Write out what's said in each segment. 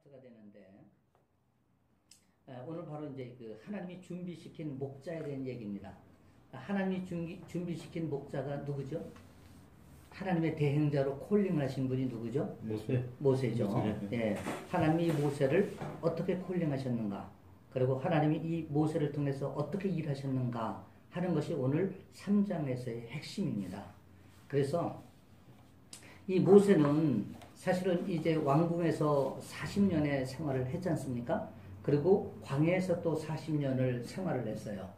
파트가 되는데 오늘 바로 이제 그 하나님이 준비시킨 목자에 대한 얘기입니다. 하나님이 준비시킨 목자가 누구죠? 하나님의 대행자로 콜링하신 분이 누구죠? 모세죠. 예, 하나님이 모세를 어떻게 콜링하셨는가? 그리고 하나님이 이 모세를 통해서 어떻게 일하셨는가 하는 것이 오늘 3장에서의 핵심입니다. 그래서 이 모세는 사실은 이제 왕궁에서 40년의 생활을 했지 않습니까? 그리고 광야에서 또 40년을 생활을 했어요.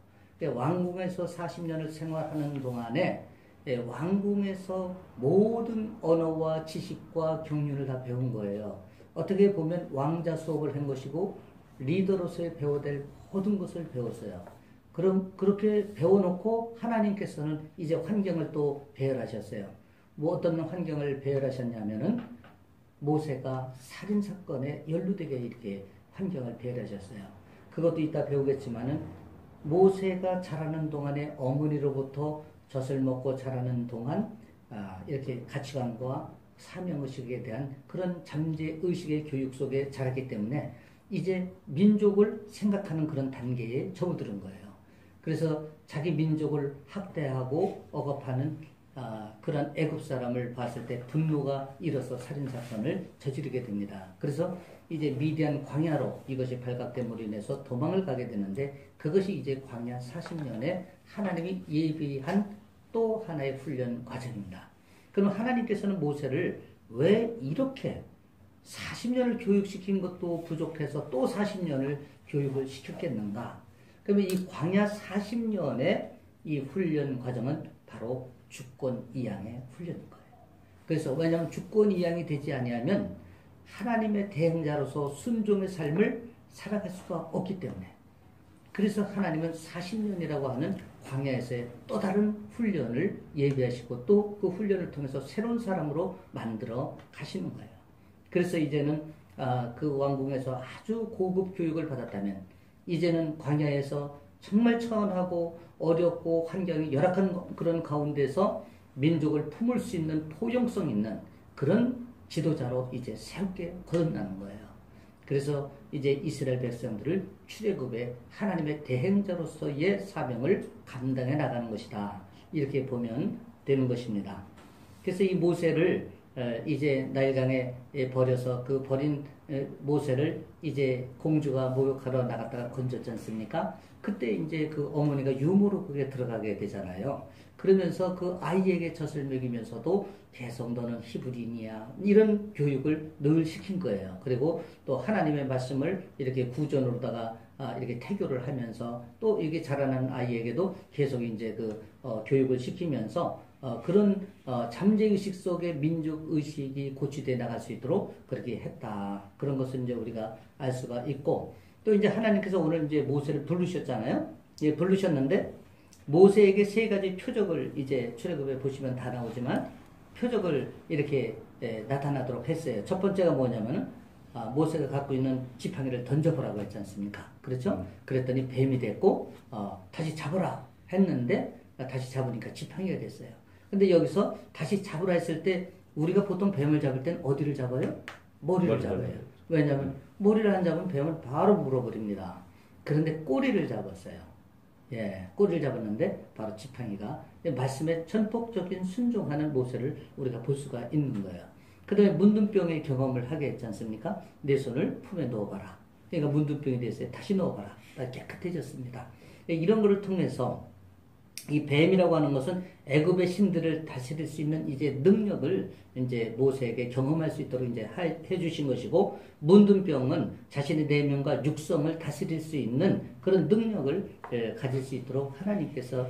왕궁에서 40년을 생활하는 동안에 왕궁에서 모든 언어와 지식과 경륜을 다 배운 거예요. 어떻게 보면 왕자 수업을 한 것이고 리더로서의 배워야 될 모든 것을 배웠어요. 그럼 그렇게 배워놓고 하나님께서는 이제 환경을 또 배열하셨어요. 뭐 어떤 환경을 배열하셨냐면은 모세가 살인사건에 연루되게 이렇게 환경을 배열하셨어요. 그것도 이따 배우겠지만은 모세가 자라는 동안에 어머니로부터 젖을 먹고 자라는 동안 이렇게 가치관과 사명의식에 대한 그런 잠재의식의 교육 속에 자랐기 때문에 이제 민족을 생각하는 그런 단계에 접어드는 거예요. 그래서 자기 민족을 학대하고 억압하는 그런 애굽 사람을 봤을 때 분노가 일어서 살인사건을 저지르게 됩니다. 그래서 이제 미디안 광야로 이것이 발각됨으로 인해서 도망을 가게 되는데 그것이 이제 광야 40년에 하나님이 예비한 또 하나의 훈련 과정입니다. 그럼 하나님께서는 모세를 왜 이렇게 40년을 교육시킨 것도 부족해서 또 40년을 교육을 시켰겠는가? 그러면 이 광야 40년의 이 훈련 과정은 바로 주권 이양의 훈련인 거예요. 그래서 왜냐하면 주권 이양이 되지 아니하면 하나님의 대행자로서 순종의 삶을 살아갈 수가 없기 때문에 그래서 하나님은 40년이라고 하는 광야에서의 또 다른 훈련을 예비하시고 또 그 훈련을 통해서 새로운 사람으로 만들어 가시는 거예요. 그래서 이제는 그 왕궁에서 아주 고급 교육을 받았다면 이제는 광야에서 정말 천하고 어렵고 환경이 열악한 그런 가운데서 민족을 품을 수 있는 포용성 있는 그런 지도자로 이제 새롭게 거듭나는 거예요. 그래서 이제 이스라엘 백성들을 출애굽의 하나님의 대행자로서의 사명을 감당해 나가는 것이다. 이렇게 보면 되는 것입니다. 그래서 이 모세를 이제 나일강에 버려서 그 버린 모세를 이제 공주가 목욕하러 나갔다가 건졌지 않습니까? 그때 이제 그 어머니가 유모로 그게 들어가게 되잖아요. 그러면서 그 아이에게 젖을 먹이면서도 계속 너는 히브리인이야 이런 교육을 늘 시킨 거예요. 그리고 또 하나님의 말씀을 이렇게 구전으로다가 이렇게 태교를 하면서 또 이게 자라는 아이에게도 계속 이제 그 교육을 시키면서 그런 잠재의식 속에 민족의식이 고취되어 나갈 수 있도록 그렇게 했다. 그런 것을 이제 우리가 알 수가 있고 또 이제 하나님께서 오늘 이제 모세를 부르셨잖아요. 예, 부르셨는데 모세에게 세 가지 표적을 이제 출애굽에 보시면 다 나오지만 표적을 이렇게 나타나도록 했어요. 첫 번째가 뭐냐면은 모세가 갖고 있는 지팡이를 던져보라고 했지 않습니까? 그렇죠? 그랬더니 뱀이 됐고 다시 잡으라 했는데 다시 잡으니까 지팡이가 됐어요. 근데 여기서 다시 잡으라 했을 때 우리가 보통 뱀을 잡을 땐 어디를 잡아요? 머리를 잡아요. 왜냐하면 머리를 안 잡으면 뱀을 바로 물어버립니다. 그런데 꼬리를 잡았어요. 예, 꼬리를 잡았는데 바로 지팡이가 말씀에 전폭적인 순종하는 모세를 우리가 볼 수가 있는 거예요. 그 다음에 문둥병의 경험을 하게 했지 않습니까? 내 손을 품에 넣어봐라. 그러니까 문둥병이 됐어요. 다시 넣어봐라. 다 깨끗해졌습니다. 이런 거를 통해서 이 뱀이라고 하는 것은 애굽의 신들을 다스릴 수 있는 이제 능력을 이제 모세에게 경험할 수 있도록 이제 해 주신 것이고, 문둥병은 자신의 내면과 육성을 다스릴 수 있는 그런 능력을 가질 수 있도록 하나님께서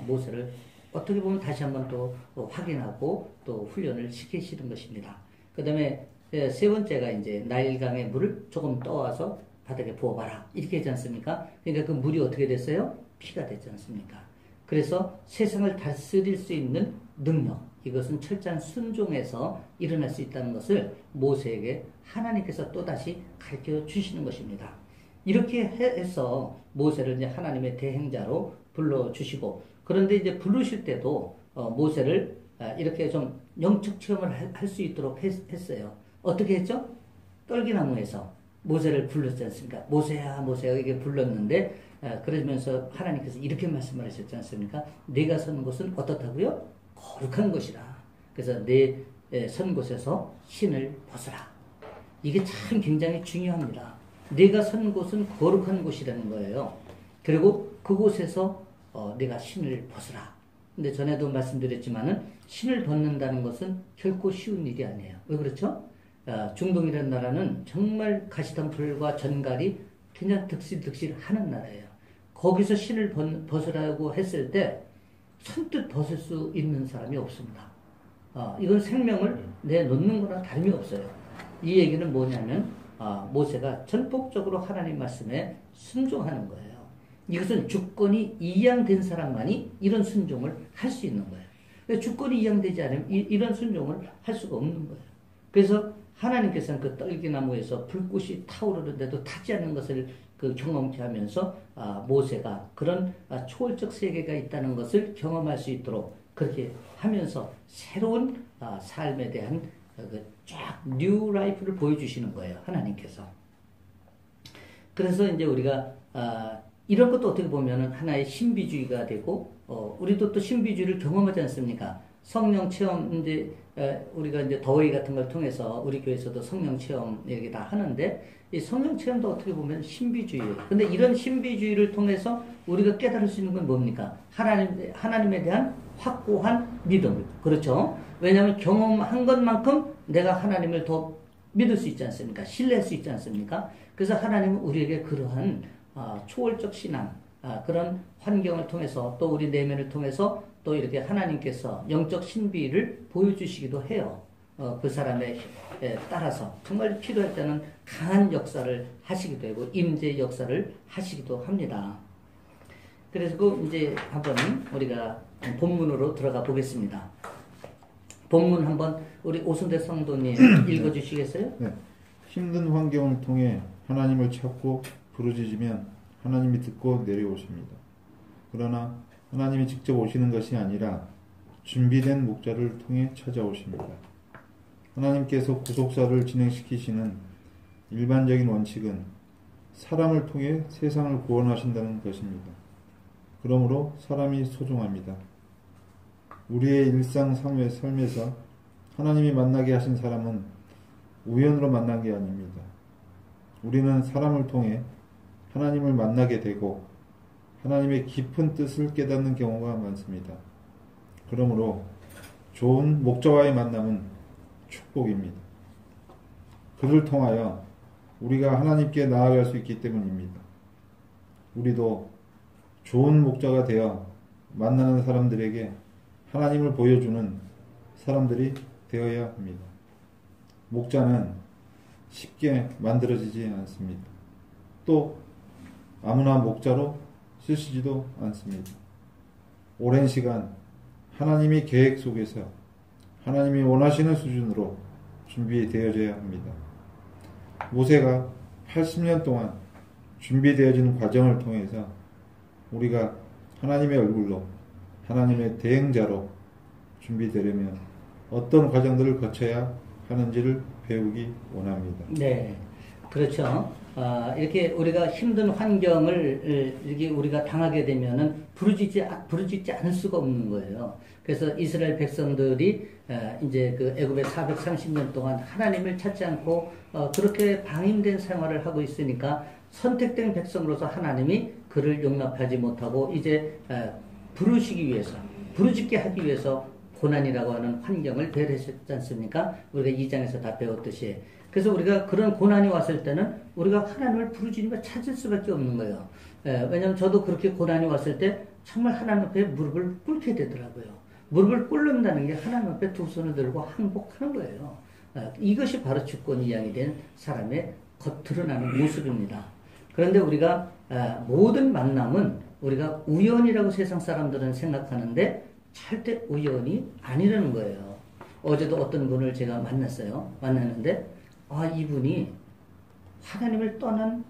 모세를 어떻게 보면 다시 한번 또 확인하고 또 훈련을 시키시는 것입니다. 그 다음에 세 번째가 이제 나일강의 물을 조금 떠와서 바닥에 부어봐라. 이렇게 하지 않습니까? 그러니까 그 물이 어떻게 됐어요? 피가 됐지 않습니까? 그래서 세상을 다스릴 수 있는 능력, 이것은 철저한 순종에서 일어날 수 있다는 것을 모세에게 하나님께서 또다시 가르쳐 주시는 것입니다. 이렇게 해서 모세를 이제 하나님의 대행자로 불러주시고, 그런데 이제 부르실 때도 모세를 이렇게 좀 영적 체험을 할 수 있도록 했어요. 어떻게 했죠? 떨기나무에서 모세를 불렀지 않습니까? 모세야 모세야 이게 불렀는데 그러면서 하나님께서 이렇게 말씀을 하셨지 않습니까? 네가 선 곳은 어떻다고요? 거룩한 곳이라. 그래서 네 선 곳에서 신을 벗어라. 이게 참 굉장히 중요합니다. 네가 선 곳은 거룩한 곳이라는 거예요. 그리고 그곳에서 네가 신을 벗어라. 근데 전에도 말씀드렸지만은 신을 벗는다는 것은 결코 쉬운 일이 아니에요. 왜 그렇죠? 중동이라는 나라는 정말 가시덤불과 전갈이 그냥 득실득실 하는 나라예요. 거기서 신을 벗으라고 했을 때 선뜻 벗을 수 있는 사람이 없습니다. 이건 생명을 내놓는 거나 다름이 없어요. 이 얘기는 뭐냐면 모세가 전폭적으로 하나님 말씀에 순종하는 거예요. 이것은 주권이 이양된 사람만이 이런 순종을 할 수 있는 거예요. 주권이 이양되지 않으면 이런 순종을 할 수가 없는 거예요. 그래서 하나님께서는 그 떨기나무에서 불꽃이 타오르는데도 타지 않는 것을 경험케 하면서 모세가 그런 초월적 세계가 있다는 것을 경험할 수 있도록 그렇게 하면서 새로운 삶에 대한 쫙 뉴 라이프를 보여주시는 거예요. 하나님께서. 그래서 이제 우리가 이런 것도 어떻게 보면은 하나의 신비주의가 되고 우리도 또 신비주의를 경험하지 않습니까? 성령 체험 이제 우리가 이제 더웨이 같은 걸 통해서 우리 교회에서도 성령 체험 이렇게 다 하는데 이 성령 체험도 어떻게 보면 신비주의예요. 근데 이런 신비주의를 통해서 우리가 깨달을 수 있는 건 뭡니까? 하나님에 대한 확고한 믿음. 그렇죠? 왜냐하면 경험한 것만큼 내가 하나님을 더 믿을 수 있지 않습니까? 신뢰할 수 있지 않습니까? 그래서 하나님은 우리에게 그러한 초월적 신앙, 그런 환경을 통해서 또 우리 내면을 통해서 또 이렇게 하나님께서 영적 신비를 보여주시기도 해요. 그 사람에 따라서 정말 필요할 때는 강한 역사를 하시기도 하고 임재 역사를 하시기도 합니다. 그래서 이제 한번 우리가 본문으로 들어가 보겠습니다. 본문 한번 우리 오순대 성도님 읽어주시겠어요? 네. 힘든 환경을 통해 하나님을 찾고 부르짖으면 하나님이 듣고 내려오십니다. 그러나 하나님이 직접 오시는 것이 아니라 준비된 목자를 통해 찾아오십니다. 하나님께서 구속사를 진행시키시는 일반적인 원칙은 사람을 통해 세상을 구원하신다는 것입니다. 그러므로 사람이 소중합니다. 우리의 일상 삶에서 하나님이 만나게 하신 사람은 우연으로 만난 게 아닙니다. 우리는 사람을 통해 하나님을 만나게 되고 하나님의 깊은 뜻을 깨닫는 경우가 많습니다. 그러므로 좋은 목자와의 만남은 축복입니다. 그를 통하여 우리가 하나님께 나아갈 수 있기 때문입니다. 우리도 좋은 목자가 되어 만나는 사람들에게 하나님을 보여주는 사람들이 되어야 합니다. 목자는 쉽게 만들어지지 않습니다. 또 아무나 목자로 쓰시지도 않습니다. 오랜 시간 하나님의 계획 속에서 하나님이 원하시는 수준으로 준비되어져야 합니다. 모세가 80년 동안 준비되어지는 과정을 통해서 우리가 하나님의 얼굴로 하나님의 대행자로 준비되려면 어떤 과정들을 거쳐야 하는지를 배우기 원합니다. 네, 그렇죠. 이렇게 우리가 힘든 환경을 이렇게 우리가 당하게 되면은 부르짖지 않을 수가 없는 거예요. 그래서 이스라엘 백성들이 이제 그 애굽에 430년 동안 하나님을 찾지 않고 그렇게 방임된 생활을 하고 있으니까 선택된 백성으로서 하나님이 그를 용납하지 못하고 이제 부르짖게 하기 위해서 고난이라고 하는 환경을 배려하셨지 않습니까? 우리가 2장에서 다 배웠듯이. 그래서 우리가 그런 고난이 왔을 때는 우리가 하나님을 부르짖으며 찾을 수밖에 없는 거예요. 왜냐하면 저도 그렇게 고난이 왔을 때 정말 하나님 앞에 무릎을 꿇게 되더라고요. 무릎을 꿇는다는 게 하나님 앞에 두 손을 들고 항복하는 거예요. 이것이 바로 주권 이양이 된 사람의 드러나는 모습입니다. 그런데 우리가 모든 만남은 우리가 우연이라고 세상 사람들은 생각하는데 절대 우연이 아니라는 거예요. 어제도 어떤 분을 제가 만났는데 이분이 하나님을 떠난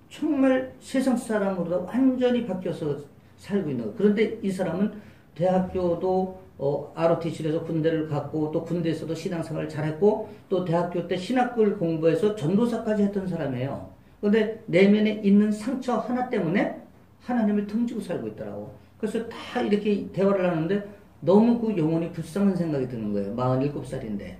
정말 세상 사람으로 완전히 바뀌어서 살고 있는 거예요. 그런데 이 사람은 대학교도 ROTC에서 군대를 갔고 또 군대에서도 신앙생활을 잘했고 또 대학교 때 신학을 공부해서 전도사까지 했던 사람이에요. 그런데 내면에 있는 상처 하나 때문에 하나님을 등지고 살고 있더라고. 그래서 다 이렇게 대화를 하는데 너무 그 영혼이 불쌍한 생각이 드는 거예요. 47살인데.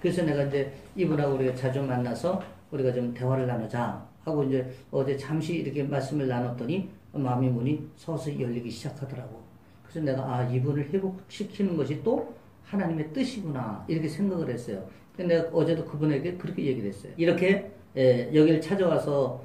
그래서 내가 이제 이분하고 우리가 자주 만나서 우리가 좀 대화를 나누자 하고 이제 어제 잠시 이렇게 말씀을 나눴더니 마음의 문이 서서히 열리기 시작하더라고. 그래서 내가 이분을 회복시키는 것이 또 하나님의 뜻이구나 이렇게 생각을 했어요. 근데 내가 어제도 그분에게 그렇게 얘기를 했어요. 이렇게 여기를 찾아와서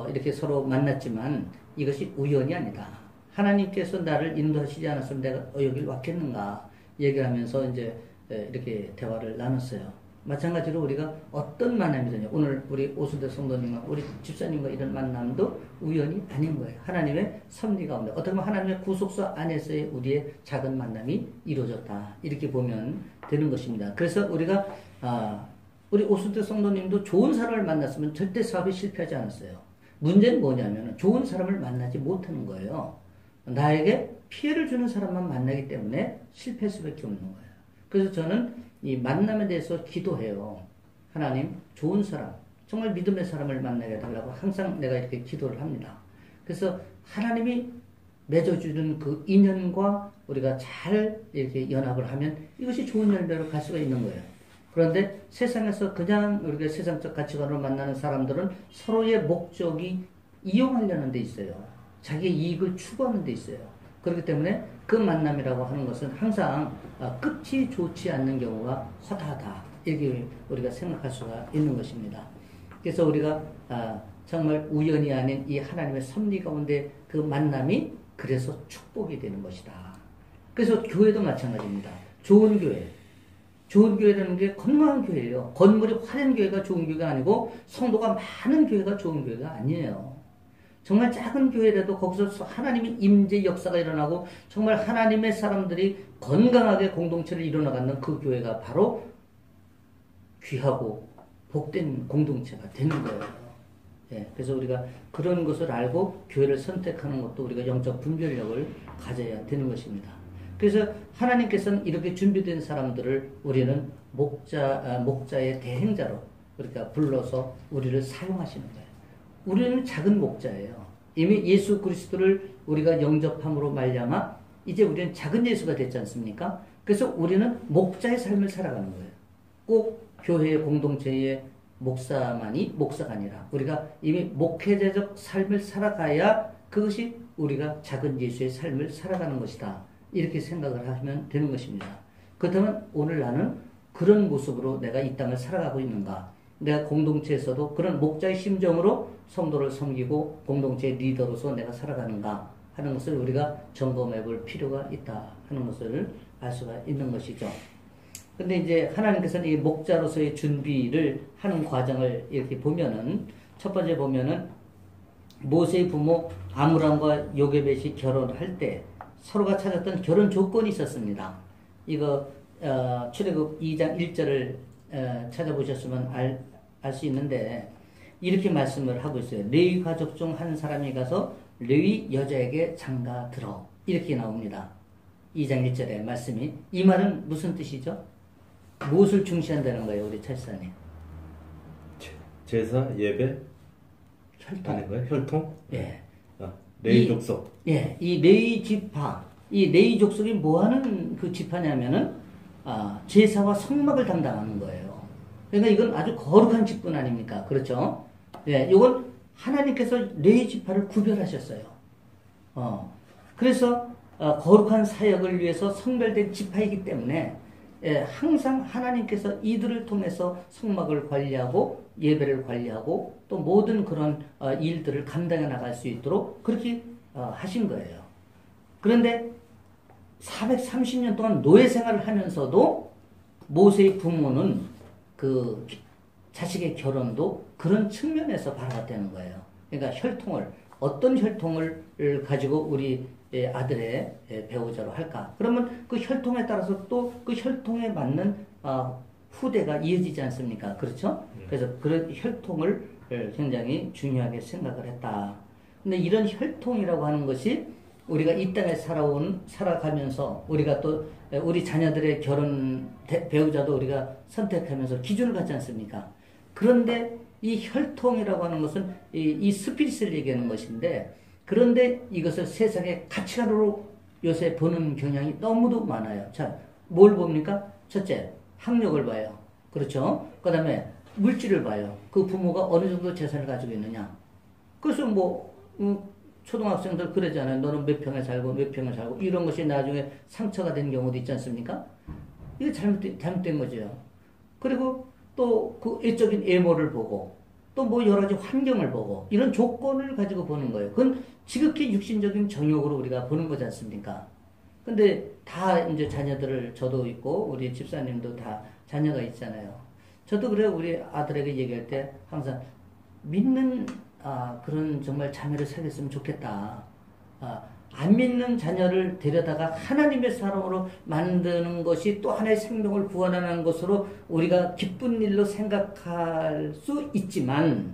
이렇게 서로 만났지만 이것이 우연이 아니다. 하나님께서 나를 인도하시지 않았으면 내가 여기를 왔겠는가 얘기를 하면서 이제 이렇게 대화를 나눴어요. 마찬가지로 우리가 어떤 만남이든지 오늘 우리 오수대 성도님과 우리 집사님과 이런 만남도 우연이 아닌 거예요. 하나님의 섭리 가운데 어떻게 보면 하나님의 구속소 안에서의 우리의 작은 만남이 이루어졌다. 이렇게 보면 되는 것입니다. 그래서 우리가 우리 오수대 성도님도 좋은 사람을 만났으면 절대 사업이 실패하지 않았어요. 문제는 뭐냐면 좋은 사람을 만나지 못하는 거예요. 나에게 피해를 주는 사람만 만나기 때문에 실패할 수밖에 없는 거예요. 그래서 저는 이 만남에 대해서 기도해요. 하나님, 좋은 사람, 정말 믿음의 사람을 만나게 해달라고 항상 내가 이렇게 기도를 합니다. 그래서 하나님이 맺어주는 그 인연과 우리가 잘 이렇게 연합을 하면 이것이 좋은 열매로 갈 수가 있는 거예요. 그런데 세상에서 그냥 우리가 세상적 가치관으로 만나는 사람들은 서로의 목적이 이용하려는 데 있어요. 자기의 이익을 추구하는 데 있어요. 그렇기 때문에 그 만남이라고 하는 것은 항상 끝이 좋지 않는 경우가 허다하다. 이렇게 우리가 생각할 수가 있는 것입니다. 그래서 우리가 정말 우연이 아닌 이 하나님의 섭리 가운데 그 만남이 그래서 축복이 되는 것이다. 그래서 교회도 마찬가지입니다. 좋은 교회. 좋은 교회라는 게 건강한 교회예요. 건물이 화려한 교회가 좋은 교회가 아니고 성도가 많은 교회가 좋은 교회가 아니에요. 정말 작은 교회라도 거기서 하나님의 임재 역사가 일어나고 정말 하나님의 사람들이 건강하게 공동체를 이뤄나가는 그 교회가 바로 귀하고 복된 공동체가 되는 거예요. 예, 그래서 우리가 그런 것을 알고 교회를 선택하는 것도 우리가 영적 분별력을 가져야 되는 것입니다. 그래서 하나님께서는 이렇게 준비된 사람들을 우리는 목자의 대행자로 우리가 불러서 우리를 사용하시는 거예요. 우리는 작은 목자예요. 이미 예수 그리스도를 우리가 영접함으로 말미암아 이제 우리는 작은 예수가 됐지 않습니까? 그래서 우리는 목자의 삶을 살아가는 거예요. 꼭 교회의 공동체의 목사만이 목사가 아니라 우리가 이미 목회자적 삶을 살아가야 그것이 우리가 작은 예수의 삶을 살아가는 것이다. 이렇게 생각을 하면 되는 것입니다. 그렇다면 오늘 나는 그런 모습으로 내가 이 땅을 살아가고 있는가? 내가 공동체에서도 그런 목자의 심정으로 성도를 섬기고 공동체의 리더로서 내가 살아가는가 하는 것을 우리가 점검해 볼 필요가 있다 하는 것을 알 수가 있는 것이죠. 근데 이제 하나님께서는 이 목자로서의 준비를 하는 과정을 이렇게 보면은 첫 번째 보면은 모세의 부모 아므람과 요게벳이 결혼할 때 서로가 찾았던 결혼 조건이 있었습니다. 이거 출애굽 2장 1절을 찾아보셨으면 알 수 있는데 이렇게 말씀을 하고 있어요. 레위 가족 중 한 사람이 가서 레위 여자에게 장가 들어 이렇게 나옵니다. 2장 1절의 말씀이 이 말은 무슨 뜻이죠? 무엇을 중시한다는 거예요, 우리 찰사님? 제사, 예배, 혈통. 하는 거예요? 혈통? 예. 레위 족속. 예, 이 레위 지파, 이 레위 족속이 뭐 하는 그 지파냐면은 제사와 성막을 담당하는 거예요. 그러니까 이건 아주 거룩한 직분 아닙니까? 그렇죠? 예, 이건 하나님께서 레위 지파를 구별하셨어요. 그래서 거룩한 사역을 위해서 성별된 지파이기 때문에 항상 하나님께서 이들을 통해서 성막을 관리하고 예배를 관리하고 또 모든 그런 일들을 감당해 나갈 수 있도록 그렇게 하신 거예요. 그런데 430년 동안 노예 생활을 하면서도 모세의 부모는 그 자식의 결혼도 그런 측면에서 바라봤다는 거예요. 그러니까 혈통을 어떤 혈통을 가지고 우리 아들의 배우자로 할까? 그러면 그 혈통에 따라서 또 그 혈통에 맞는 후대가 이어지지 않습니까? 그렇죠? 그래서 그런 혈통을 굉장히 중요하게 생각을 했다. 근데 이런 혈통이라고 하는 것이 우리가 이 땅에 살아가면서 우리가 또 우리 자녀들의 배우자도 우리가 선택하면서 기준을 갖지 않습니까? 그런데 이 혈통이라고 하는 것은 이 스피릿을 얘기하는 것인데, 그런데 이것을 세상의 가치관으로 요새 보는 경향이 너무도 많아요. 자, 뭘 봅니까? 첫째, 학력을 봐요. 그렇죠? 그 다음에 물질을 봐요. 그 부모가 어느 정도 재산을 가지고 있느냐. 그래서 초등학생들 그러잖아요. 너는 몇 평에 살고 몇 평에 살고, 이런 것이 나중에 상처가 되는 경우도 있지 않습니까? 이게 잘못된 거죠. 그리고 또 그 외적인 외모를 보고, 또 뭐 여러 가지 환경을 보고, 이런 조건을 가지고 보는 거예요. 그건 지극히 육신적인 정욕으로 우리가 보는 거지 않습니까? 근데 다 이제 자녀들을, 저도 있고 우리 집사님도 다 자녀가 있잖아요. 저도 그래요. 우리 아들에게 얘기할 때 항상 믿는 그런 정말 자녀를 사귀었으면 좋겠다. 안 믿는 자녀를 데려다가 하나님의 사람으로 만드는 것이 또 하나의 생명을 구원하는 것으로 우리가 기쁜 일로 생각할 수 있지만,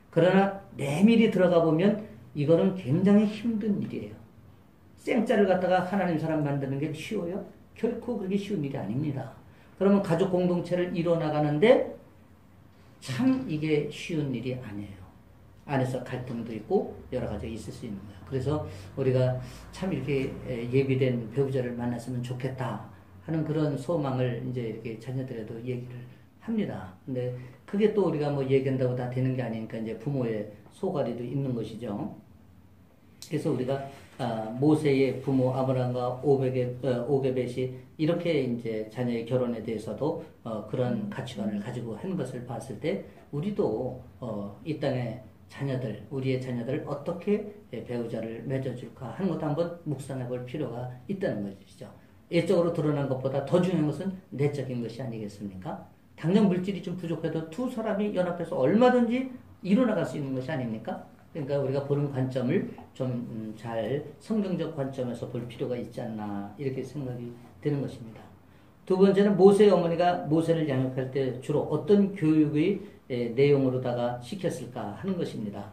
그러나 내밀히 들어가 보면 이거는 굉장히 힘든 일이에요. 생자를 갖다가 하나님 사람 만드는 게 쉬워요? 결코 그렇게 쉬운 일이 아닙니다. 그러면 가족 공동체를 이뤄나가는데 참 이게 쉬운 일이 아니에요. 안에서 갈등도 있고 여러 가지가 있을 수 있는 거예요. 그래서 우리가 참 이렇게 예비된 배우자를 만났으면 좋겠다 하는 그런 소망을 이제 이렇게 자녀들에도 얘기를 합니다. 근데 그게 또 우리가 뭐 얘기한다고 다 되는 게 아니니까 이제 부모의 소가리도 있는 것이죠. 그래서 우리가 모세의 부모 아브라함과 오게벳이 이렇게 이제 자녀의 결혼에 대해서도 그런 가치관을 가지고 한 것을 봤을 때, 우리도 이 땅의 자녀들, 우리의 자녀들을 어떻게 배우자를 맺어줄까 하는 것도 한번 묵상해 볼 필요가 있다는 것이죠. 외적으로 드러난 것보다 더 중요한 것은 내적인 것이 아니겠습니까? 당장 물질이 좀 부족해도 두 사람이 연합해서 얼마든지 이뤄나갈 수 있는 것이 아닙니까? 그러니까 우리가 보는 관점을 좀 잘 성경적 관점에서 볼 필요가 있지 않나, 이렇게 생각이 되는 것입니다. 두 번째는 모세의 어머니가 모세를 양육할 때 주로 어떤 교육의 내용으로다가 시켰을까 하는 것입니다.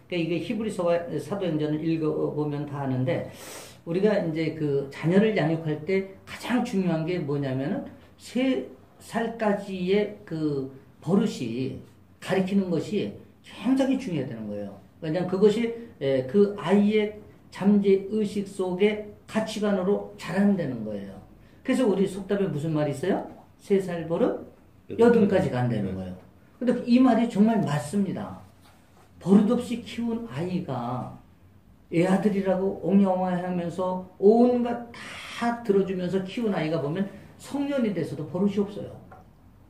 그러니까 이게 히브리서와 사도행전을 읽어보면 다 아는데, 우리가 이제 그 자녀를 양육할 때 가장 중요한 게 뭐냐면은 3살까지의 그 버릇이 가리키는 것이 굉장히 중요하다는 거예요. 왜냐하면 그것이 그 아이의 잠재의식 속에 가치관으로 자란다는 거예요. 그래서 우리 속담에 무슨 말이 있어요? 3살 버릇 8까지 간다는 거예요. 근데 이 말이 정말 맞습니다. 버릇없이 키운 아이가 애아들이라고 옹영화하면서 온갖 다 들어주면서 키운 아이가 보면 성년이 돼서도 버릇이 없어요.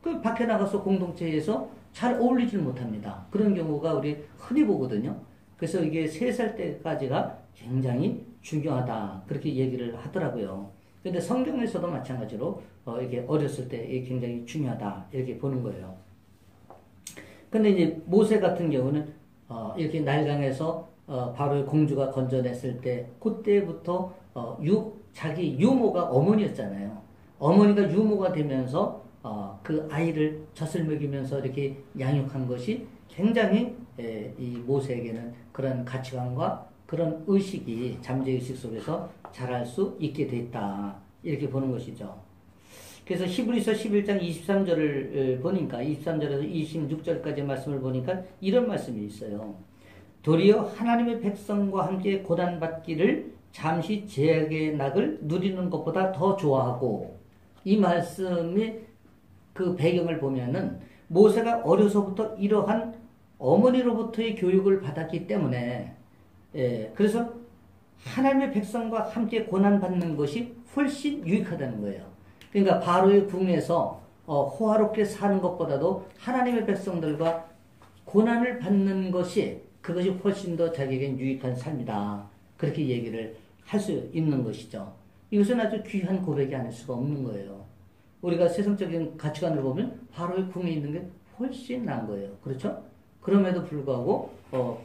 그 밖에 나가서 공동체에서 잘 어울리질 못합니다. 그런 경우가 우리 흔히 보거든요. 그래서 이게 3살 때까지가 굉장히 중요하다, 그렇게 얘기를 하더라고요. 근데 성경에서도 마찬가지로 이게 어렸을 때 이게 굉장히 중요하다, 이렇게 보는 거예요. 근데 이제 모세 같은 경우는 이렇게 날강에서 바로의 공주가 건져냈을 때, 그때부터 자기 유모가 어머니였잖아요. 어머니가 유모가 되면서 그 아이를 젖을 먹이면서 이렇게 양육한 것이 굉장히 이 모세에게는 그런 가치관과 그런 의식이 잠재의식 속에서 자랄 수 있게 됐다, 이렇게 보는 것이죠. 그래서 히브리서 11장 23절을 보니까 23절에서 26절까지 말씀을 보니까 이런 말씀이 있어요. 도리어 하나님의 백성과 함께 고난받기를 잠시 제약의 낙을 누리는 것보다 더 좋아하고, 이 말씀이 그 배경을 보면은 모세가 어려서부터 이러한 어머니로부터의 교육을 받았기 때문에, 그래서 하나님의 백성과 함께 고난받는 것이 훨씬 유익하다는 거예요. 그러니까 바로의 궁에서 호화롭게 사는 것보다도 하나님의 백성들과 고난을 받는 것이, 그것이 훨씬 더 자기에겐 유익한 삶이다, 그렇게 얘기를 할 수 있는 것이죠. 이것은 아주 귀한 고백이 아닐 수가 없는 거예요. 우리가 세상적인 가치관을 보면 바로의 궁에 있는 게 훨씬 나은 거예요. 그렇죠? 그럼에도 불구하고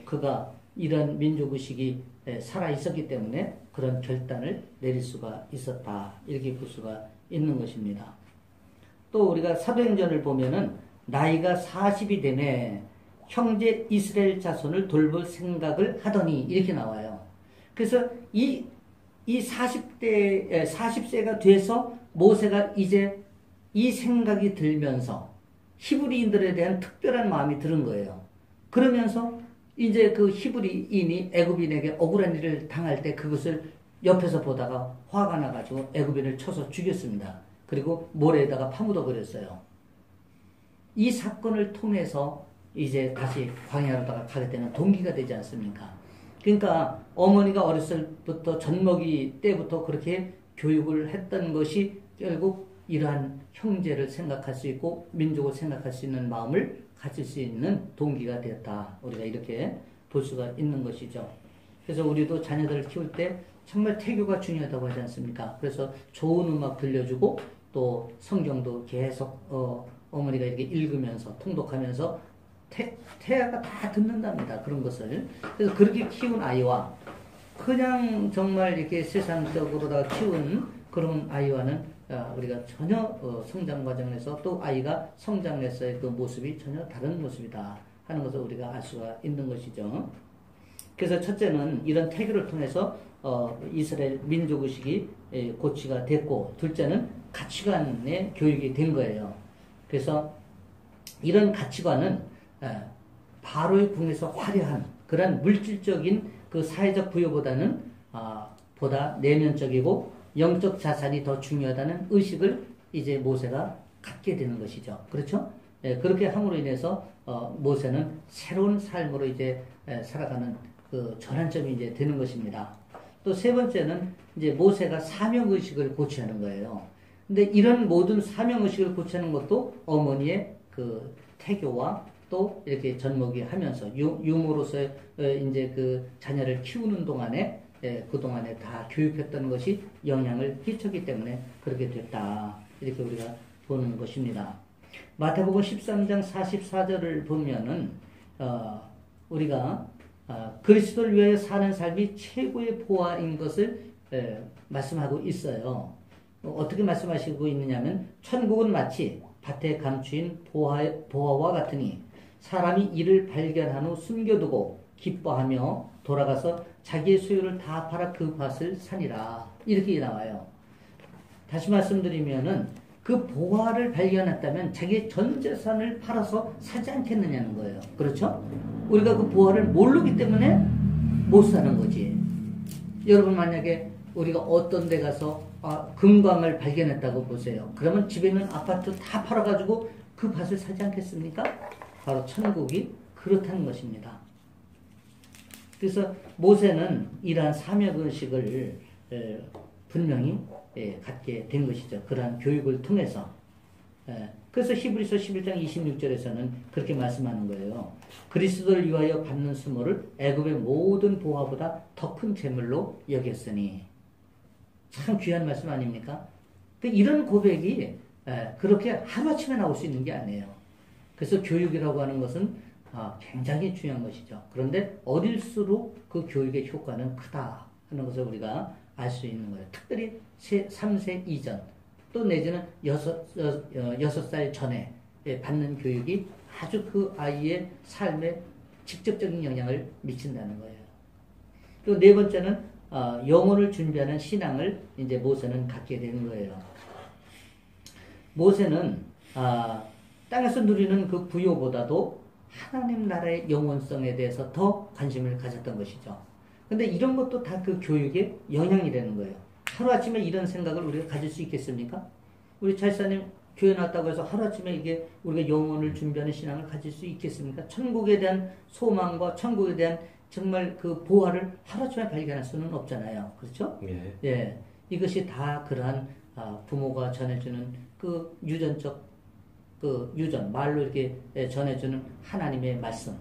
그가 이런 민족의식이 살아 있었기 때문에 그런 결단을 내릴 수가 있었다, 이렇게 볼 수가 있는 것입니다. 또 우리가 사도행전을 보면은 나이가 40이 되매 형제 이스라엘 자손을 돌볼 생각을 하더니, 이렇게 나와요. 그래서 이 이 40세가 돼서 모세가 이제 이 생각이 들면서 히브리인들에 대한 특별한 마음이 드는 거예요. 그러면서 이제 그 히브리인이 애굽인에게 억울한 일을 당할 때 그것을 옆에서 보다가 화가 나가지고 애굽인을 쳐서 죽였습니다. 그리고 모래에다가 파묻어 버렸어요. 이 사건을 통해서 이제 다시 광야로다가 가게 되는 동기가 되지 않습니까? 그러니까 어머니가 어렸을 때부터 젖먹이 때부터 그렇게 교육을 했던 것이 결국 이러한 형제를 생각할 수 있고 민족을 생각할 수 있는 마음을 가질 수 있는 동기가 되었다. 우리가 이렇게 볼 수가 있는 것이죠. 그래서 우리도 자녀들을 키울 때 정말 태교가 중요하다고 하지 않습니까? 그래서 좋은 음악 들려주고 또 성경도 계속 어머니가 이렇게 읽으면서 통독하면서 태아가 다 듣는답니다. 그런 것을. 그래서 그렇게 키운 아이와 그냥 정말 이렇게 세상적으로다가 키운 그런 아이와는 우리가 전혀 성장 과정에서 또 아이가 성장했어의 그 모습이 전혀 다른 모습이다 하는 것을 우리가 알 수가 있는 것이죠. 그래서 첫째는 이런 태교를 통해서 이스라엘 민족의식이 고취가 됐고, 둘째는 가치관의 교육이 된 거예요. 그래서 이런 가치관은 바로의 궁에서 화려한 그런 물질적인 그 사회적 부여보다는 보다 내면적이고 영적 자산이 더 중요하다는 의식을 이제 모세가 갖게 되는 것이죠. 그렇죠? 그렇게 함으로 인해서 모세는 새로운 삶으로 이제 살아가는 그 전환점이 이제 되는 것입니다. 또 세 번째는 이제 모세가 사명의식을 고취하는 거예요. 근데 이런 모든 사명의식을 고취하는 것도 어머니의 그 태교와 또 이렇게 젖먹이 하면서 유모로서 이제 그 자녀를 키우는 동안에 그 동안에 다 교육했던 것이 영향을 끼쳤기 때문에 그렇게 됐다. 이렇게 우리가 보는 것입니다. 마태복음 13장 44절을 보면은 우리가 그리스도를 위하여 사는 삶이 최고의 보화인 것을 말씀하고 있어요. 어떻게 말씀하시고 있느냐면 천국은 마치 밭에 감추인 보화와 같으니 사람이 이를 발견한 후 숨겨두고 기뻐하며 돌아가서 자기의 소유를 다 팔아 그 밭을 사니라. 이렇게 나와요. 다시 말씀드리면은 그 보화를 발견했다면 자기의 전 재산을 팔아서 사지 않겠느냐는 거예요. 그렇죠? 우리가 그 보화를 모르기 때문에 못 사는 거지. 여러분 만약에 우리가 어떤 데 가서 금광을 발견했다고 보세요. 그러면 집에 있는 아파트 다 팔아가지고 그 밭을 사지 않겠습니까? 바로 천국이 그렇다는 것입니다. 그래서 모세는 이러한 사명의식을 분명히 갖게 된 것이죠. 그러한 교육을 통해서. 그래서 히브리서 11장 26절에서는 그렇게 말씀하는 거예요. 그리스도를 위하여 받는 수모를 애굽의 모든 보화보다 더 큰 재물로 여겼으니. 참 귀한 말씀 아닙니까? 이런 고백이 그렇게 하루아침에 나올 수 있는 게 아니에요. 그래서 교육이라고 하는 것은 굉장히 중요한 것이죠. 그런데 어릴수록 그 교육의 효과는 크다 하는 것을 우리가 알 수 있는 거예요. 특별히 3세 이전 또 내지는 6살 전에 받는 교육이 아주 그 아이의 삶에 직접적인 영향을 미친다는 거예요. 그리고 네 번째는 영혼을 준비하는 신앙을 이제 모세는 갖게 되는 거예요. 모세는 땅에서 누리는 그 부요보다도 하나님 나라의 영원성에 대해서 더 관심을 가졌던 것이죠. 근데 이런 것도 다 그 교육의 영향이 되는 거예요. 하루아침에 이런 생각을 우리가 가질 수 있겠습니까? 우리 차이사님 교회 나왔다고 해서 하루아침에 이게 우리가 영혼을 준비하는 신앙을 가질 수 있겠습니까? 천국에 대한 소망과 천국에 대한 정말 그 보화를 하루아침에 발견할 수는 없잖아요. 그렇죠? 예. 예. 이것이 다 그러한 부모가 전해주는 그 유전적 말로 이렇게 전해주는 하나님의 말씀,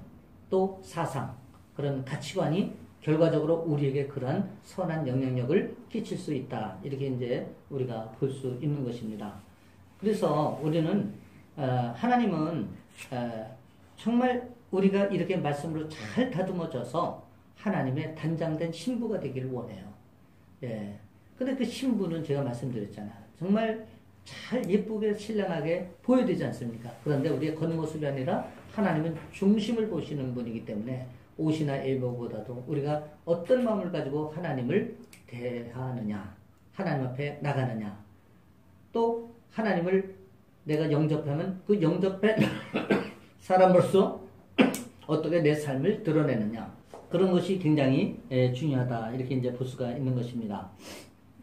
또 사상, 그런 가치관이 결과적으로 우리에게 그러한 선한 영향력을 끼칠 수 있다. 이렇게 이제 우리가 볼 수 있는 것입니다. 그래서 우리는, 하나님은, 정말 우리가 이렇게 말씀으로 잘 다듬어져서 하나님의 단장된 신부가 되기를 원해요. 예. 근데 그 신부는 제가 말씀드렸잖아요. 정말 잘 예쁘게 신랑하게 보여야 되지 않습니까? 그런데 우리의 겉모습이 아니라 하나님은 중심을 보시는 분이기 때문에 옷이나 외모보다도 우리가 어떤 마음을 가지고 하나님을 대하느냐, 하나님 앞에 나가느냐, 또 하나님을 내가 영접하면 그 영접한 사람으로서 어떻게 내 삶을 드러내느냐, 그런 것이 굉장히 중요하다, 이렇게 이제 볼 수가 있는 것입니다.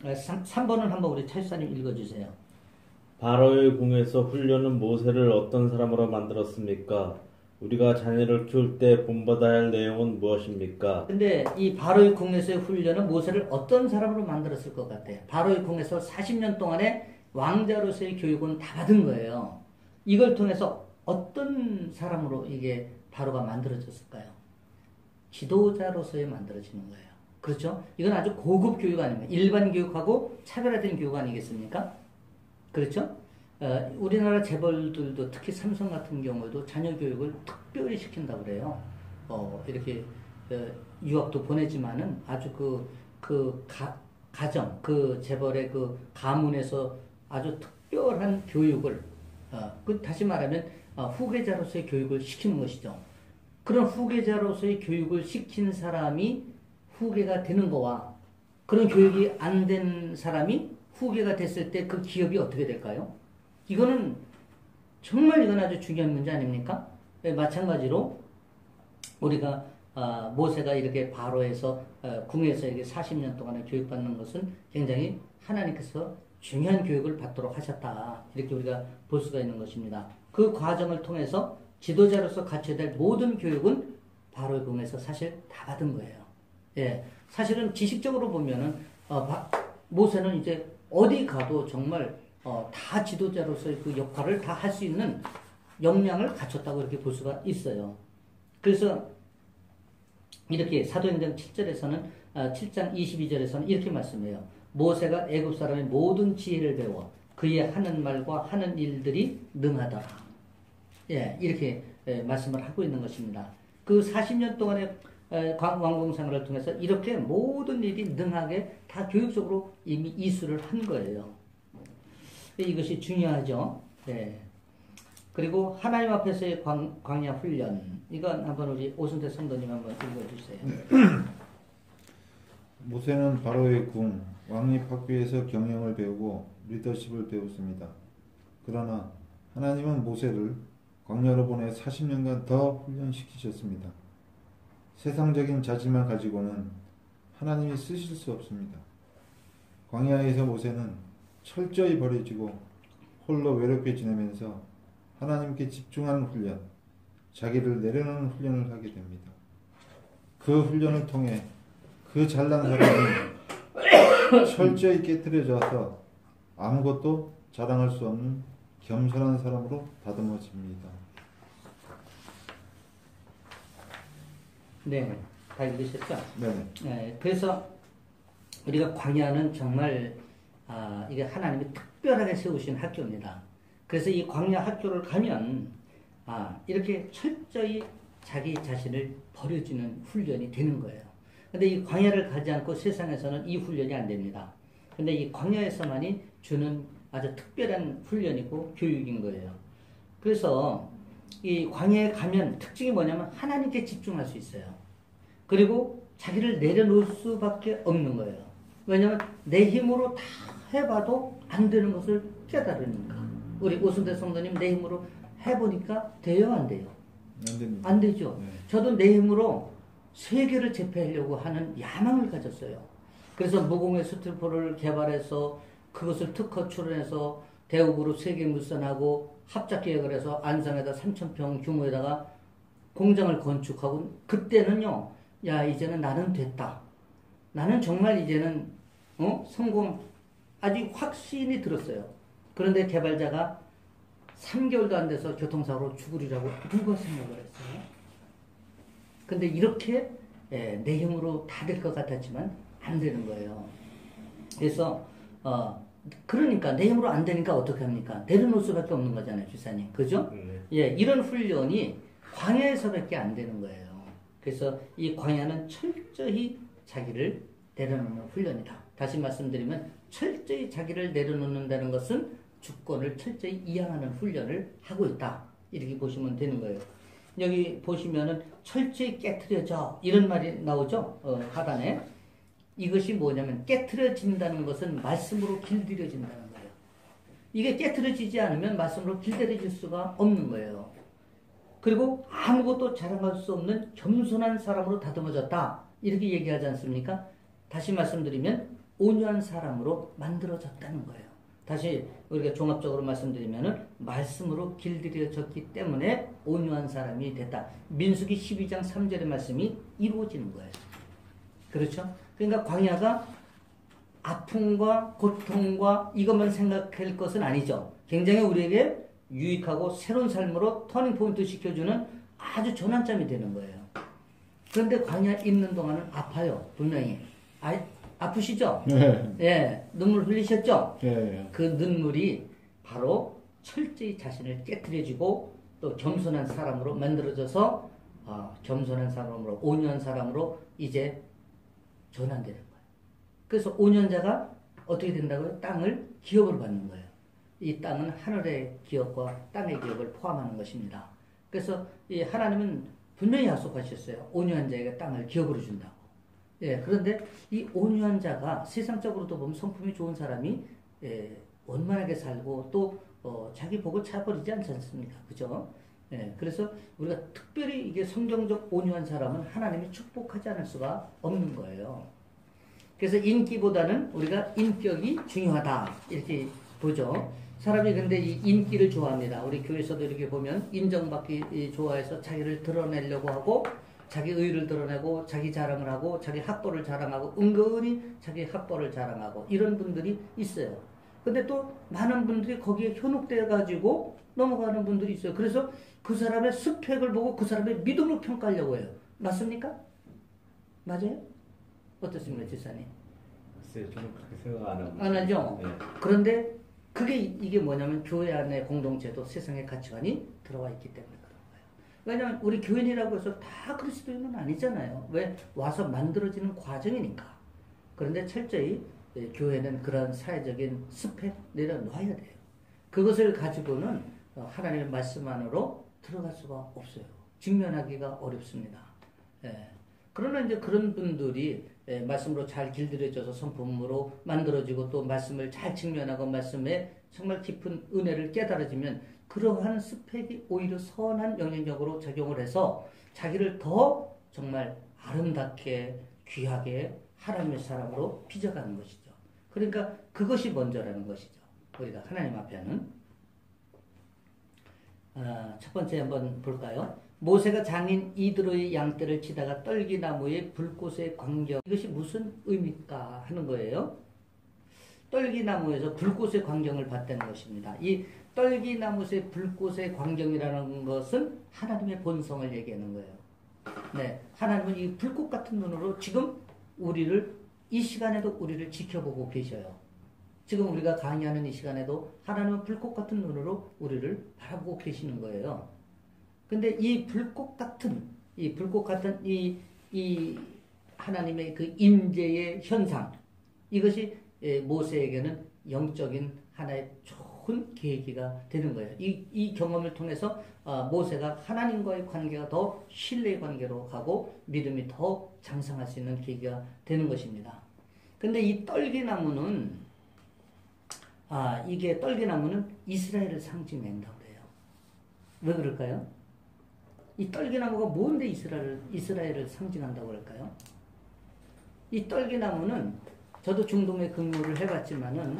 3번을 한번 우리 차유사님 읽어주세요. 바로의 궁에서 훈련은 모세를 어떤 사람으로 만들었습니까? 우리가 자녀를 키울 때 본받아야 할 내용은 무엇입니까? 근데 이 바로의 궁에서의 훈련은 모세를 어떤 사람으로 만들었을 것 같아요? 바로의 궁에서 40년 동안의 왕자로서의 교육은 다 받은 거예요. 이걸 통해서 어떤 사람으로 이게 바로가 만들어졌을까요? 지도자로서의 만들어지는 거예요. 그렇죠? 이건 아주 고급 교육 아닙니까? 일반 교육하고 차별화된 교육 아니겠습니까? 그렇죠? 우리나라 재벌들도 특히 삼성 같은 경우에도 자녀 교육을 특별히 시킨다고 그래요. 이렇게 유학도 보내지만은 아주 가정, 그 재벌의 그 가문에서 아주 특별한 교육을, 다시 말하면 후계자로서의 교육을 시키는 것이죠. 그런 후계자로서의 교육을 시킨 사람이 후계가 되는 거와 그런 교육이 안 된 사람이 후계가 됐을 때 그 기업이 어떻게 될까요? 이거는 정말 이건 아주 중요한 문제 아닙니까? 마찬가지로 우리가 모세가 이렇게 바로에서 궁에서 이렇게 40년 동안에 교육받는 것은 굉장히 하나님께서 중요한 교육을 받도록 하셨다, 이렇게 우리가 볼 수가 있는 것입니다. 그 과정을 통해서 지도자로서 갖춰야 될 모든 교육은 바로의 궁에서 사실 다 받은 거예요. 예, 사실은 지식적으로 보면은 모세는 이제 어디 가도 정말 다 지도자로서의 그 역할을 다 할 수 있는 역량을 갖췄다고 이렇게 볼 수가 있어요. 그래서 이렇게 사도행전 7절에서는 7장 22절에서는 이렇게 말씀해요. 모세가 애굽 사람의 모든 지혜를 배워 그의 하는 말과 하는 일들이 능하더라. 예, 이렇게 말씀을 하고 있는 것입니다. 그 40년 동안의 왕궁 생활을 통해서 이렇게 모든 일이 능하게 다 교육적으로 이미 이수를 한 거예요. 이것이 중요하죠. 네. 그리고 하나님 앞에서의 광야 훈련, 이건 한번 우리 오순태 성도님 한번 읽어주세요. 모세는 바로의 궁, 왕립 학교에서 경영을 배우고 리더십을 배웠습니다. 그러나 하나님은 모세를 광야로 보내 40년간 더 훈련시키셨습니다. 세상적인 자질만 가지고는 하나님이 쓰실 수 없습니다. 광야에서 모세는 철저히 버려지고 홀로 외롭게 지내면서 하나님께 집중하는 훈련, 자기를 내려놓는 훈련을 하게 됩니다. 그 훈련을 통해 그 잘난 사람이 철저히 깨트려져서 아무것도 자랑할 수 없는 겸손한 사람으로 다듬어집니다. 네, 다 읽으셨죠? 네. 네, 그래서 우리가 광야는 정말 이게 하나님이 특별하게 세우신 학교입니다. 그래서 이 광야 학교를 가면 이렇게 철저히 자기 자신을 버려지는 훈련이 되는 거예요. 근데 이 광야를 가지 않고 세상에서는 이 훈련이 안 됩니다. 근데 이 광야에서만이 주는 아주 특별한 훈련이고 교육인 거예요. 그래서 이 광야에 가면 특징이 뭐냐면 하나님께 집중할 수 있어요. 그리고 자기를 내려놓을 수밖에 없는 거예요. 왜냐하면 내 힘으로 다 해봐도 안 되는 것을 깨달으니까. 우리 오순대 성도님 내 힘으로 해보니까 돼요, 안 돼요? 안 됩니다. 안 되죠. 네. 저도 내 힘으로 세계를 제패하려고 하는 야망을 가졌어요. 그래서 무공해 스틸포를 개발해서 그것을 특허 출원해서 대우그룹 세계물산하고 합작계획을 해서 안성에다 3,000평 규모에다가 공장을 건축하고, 그때는요, 야, 이제는 나는 됐다. 나는 정말 이제는 성공, 아직 확신이 들었어요. 그런데 개발자가 3개월도 안 돼서 교통사고로 죽으리라고 누가 생각을 했어요? 근데 이렇게 내 힘으로 다 될 것 같았지만 안 되는 거예요. 그래서 그러니까 내 힘으로 안 되니까 어떻게 합니까? 내려놓을 수밖에 없는 거잖아요, 주사님. 그죠? 예, 이런 훈련이 광야에서밖에 안 되는 거예요. 그래서 이 광야는 철저히 자기를 내려놓는 훈련이다. 다시 말씀드리면 철저히 자기를 내려놓는다는 것은 주권을 철저히 이양하는 훈련을 하고 있다. 이렇게 보시면 되는 거예요. 여기 보시면은 철저히 깨트려져 이런 말이 나오죠. 하단에. 이것이 뭐냐면 깨트려진다는 것은 말씀으로 길들여진다는 거예요. 이게 깨트려지지 않으면 말씀으로 길들여질 수가 없는 거예요. 그리고 아무것도 자랑할 수 없는 겸손한 사람으로 다듬어졌다. 이렇게 얘기하지 않습니까? 다시 말씀드리면 온유한 사람으로 만들어졌다는 거예요. 다시 우리가 종합적으로 말씀드리면은 말씀으로 길들여졌기 때문에 온유한 사람이 됐다. 민수기 12장 3절의 말씀이 이루어지는 거예요. 그렇죠? 그러니까 광야가 아픔과 고통과 이것만 생각할 것은 아니죠. 굉장히 우리에게 유익하고 새로운 삶으로 터닝포인트 시켜주는 아주 전환점이 되는 거예요. 그런데 광야 있는 동안은 아파요. 분명히. 아프시죠? 네. 예, 눈물 흘리셨죠? 네. 그 눈물이 바로 철저히 자신을 깨트려지고 또 겸손한 사람으로 만들어져서 겸손한 사람으로 온유한 사람으로 이제 전환되는 거예요. 그래서 온유한자가 어떻게 된다고요? 땅을 기업으로 받는 거예요. 이 땅은 하늘의 기업과 땅의 기업을 포함하는 것입니다. 그래서 이 하나님은 분명히 약속하셨어요. 온유한 자에게 땅을 기업으로 준다고. 예, 그런데 이 온유한 자가 세상적으로도 보면 성품이 좋은 사람이 원만하게 살고 또 자기 복을 차버리지 않지 않습니까? 그죠? 예, 그래서 우리가 특별히 이게 성경적 온유한 사람은 하나님이 축복하지 않을 수가 없는 거예요. 그래서 인기보다는 우리가 인격이 중요하다 이렇게 보죠. 사람이 근데 이 인기를 좋아합니다. 우리 교회에서도 이렇게 보면 인정받기 좋아해서 자기를 드러내려고 하고 자기 의를 드러내고 자기 자랑을 하고 자기 학벌을 자랑하고 은근히 자기 학벌을 자랑하고 이런 분들이 있어요. 근데 또 많은 분들이 거기에 현혹되어 가지고 넘어가는 분들이 있어요. 그래서 그 사람의 스펙을 보고 그 사람의 믿음을 평가하려고 해요. 맞습니까? 맞아요? 어떻습니까, 지사님? 글쎄요, 저는 그렇게 생각 안 하고. 안 하죠? 네. 그런데 이게 뭐냐면 교회 안에 공동체도 세상의 가치관이 들어와 있기 때문에 그런 거예요. 왜냐하면 우리 교인이라고 해서 다 그리스도인은 아니잖아요. 왜? 와서 만들어지는 과정이니까. 그런데 철저히 교회는 그런 사회적인 스펙 내려놓아야 돼요. 그것을 가지고는 하나님의 말씀 안으로 들어갈 수가 없어요. 직면하기가 어렵습니다. 예. 그러나 이제 그런 분들이 말씀으로 잘 길들여져서 성품으로 만들어지고 또 말씀을 잘 직면하고 말씀에 정말 깊은 은혜를 깨달아지면 그러한 스펙이 오히려 선한 영향력으로 작용을 해서 자기를 더 정말 아름답게 귀하게 하나님의 사람으로 빚어가는 것이죠. 그러니까 그것이 먼저라는 것이죠. 우리가 하나님 앞에는 첫 번째 한번 볼까요? 모세가 장인 이드로의 양떼를 치다가 떨기나무의 불꽃의 광경, 이것이 무슨 의미일까 하는 거예요. 떨기나무에서 불꽃의 광경을 봤다는 것입니다. 이 떨기나무의 불꽃의 광경이라는 것은 하나님의 본성을 얘기하는 거예요. 네, 하나님은 이 불꽃 같은 눈으로 지금 우리를 이 시간에도 우리를 지켜보고 계셔요. 지금 우리가 강의하는 이 시간에도 하나님은 불꽃 같은 눈으로 우리를 바라보고 계시는 거예요. 근데 이 불꽃 같은 이 하나님의 그 임재의 현상, 이것이 모세에게는 영적인 하나의 좋은 계기가 되는 거예요. 이 경험을 통해서 모세가 하나님과의 관계가 더 신뢰의 관계로 가고 믿음이 더 장성할 수 있는 계기가 되는 것입니다. 근데 이 떨기나무는 이게 떨기나무는 이스라엘을 상징한다고 그래요. 왜 그럴까요? 이 떨기나무가 뭔데 이스라엘을 상징한다고 그럴까요? 이 떨기나무는 저도 중동에 근무를 해봤지만은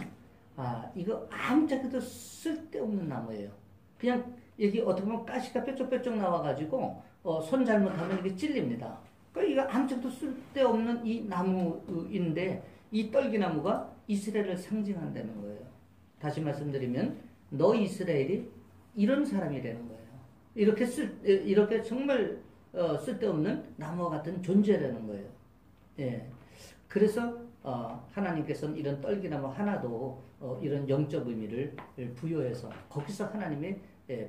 이거 아무짝에도 쓸데없는 나무예요. 그냥 여기 어떻게 보면 가시가 뾰족뾰족 나와가지고 손 잘못하면 이게 찔립니다. 그러니까 이거 아무짝에도 쓸데없는 이 나무인데 이 떨기나무가 이스라엘을 상징한다는 거예요. 다시 말씀드리면 너 이스라엘이 이런 사람이 되는 거예요. 이렇게 정말 쓸데없는 나무와 같은 존재라는 거예요. 예. 그래서 하나님께서는 이런 떨기나무 하나도 이런 영적 의미를 부여해서 거기서 하나님의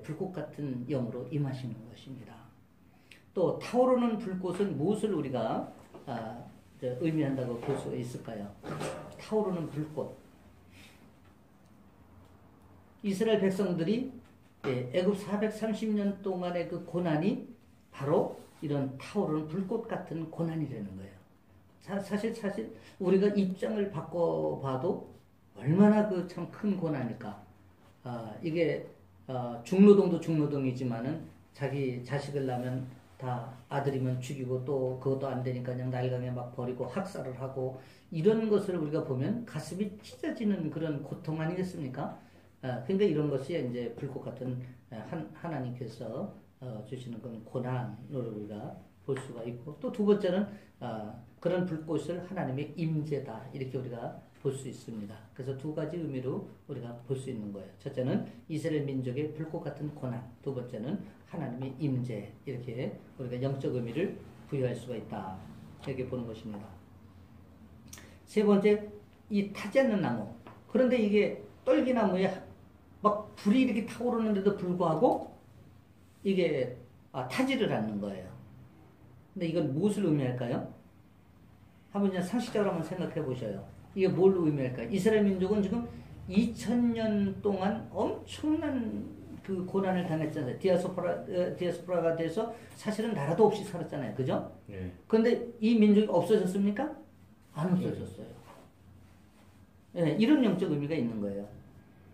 불꽃 같은 영으로 임하시는 것입니다. 또 타오르는 불꽃은 무엇을 우리가 의미한다고 볼 수 있을까요? 타오르는 불꽃. 이스라엘 백성들이 애굽 430년 동안의 그 고난이 바로 이런 타오르는 불꽃 같은 고난이라는 거예요. 사실 우리가 입장을 바꿔봐도 얼마나 그 참 큰 고난일까. 이게 중노동도 중노동이지만은 자기 자식을 낳으면 다 아들이면 죽이고 또 그것도 안 되니까 그냥 날강에 막 버리고 학살을 하고 이런 것을 우리가 보면 가슴이 찢어지는 그런 고통 아니겠습니까? 그러니까 이런 것이 이제 불꽃 같은 하나님께서 주시는 그런 고난으로 우리가 볼 수가 있고 또 두 번째는 그런 불꽃을 하나님의 임재다 이렇게 우리가 볼 수 있습니다. 그래서 두 가지 의미로 우리가 볼 수 있는 거예요. 첫째는 이스라엘 민족의 불꽃 같은 고난, 두 번째는 하나님의 임재 이렇게 우리가 영적 의미를 부여할 수가 있다 이렇게 보는 것입니다. 세 번째, 이 타지 않는 나무. 그런데 이게 떨기나무에 막 불이 이렇게 타오르는데도 불구하고 이게 타지를 않는 거예요. 근데 이건 무엇을 의미할까요? 한번 그냥 상식적으로 한번 생각해 보셔요. 이게 뭘 의미할까요? 이스라엘 민족은 지금 2000년 동안 엄청난 그 고난을 당했잖아요. 디아스포라가 돼서 사실은 나라도 없이 살았잖아요. 그죠? 네. 그런데 이 민족이 없어졌습니까? 안 없어졌어요. 예, 이런 영적 의미가 있는 거예요.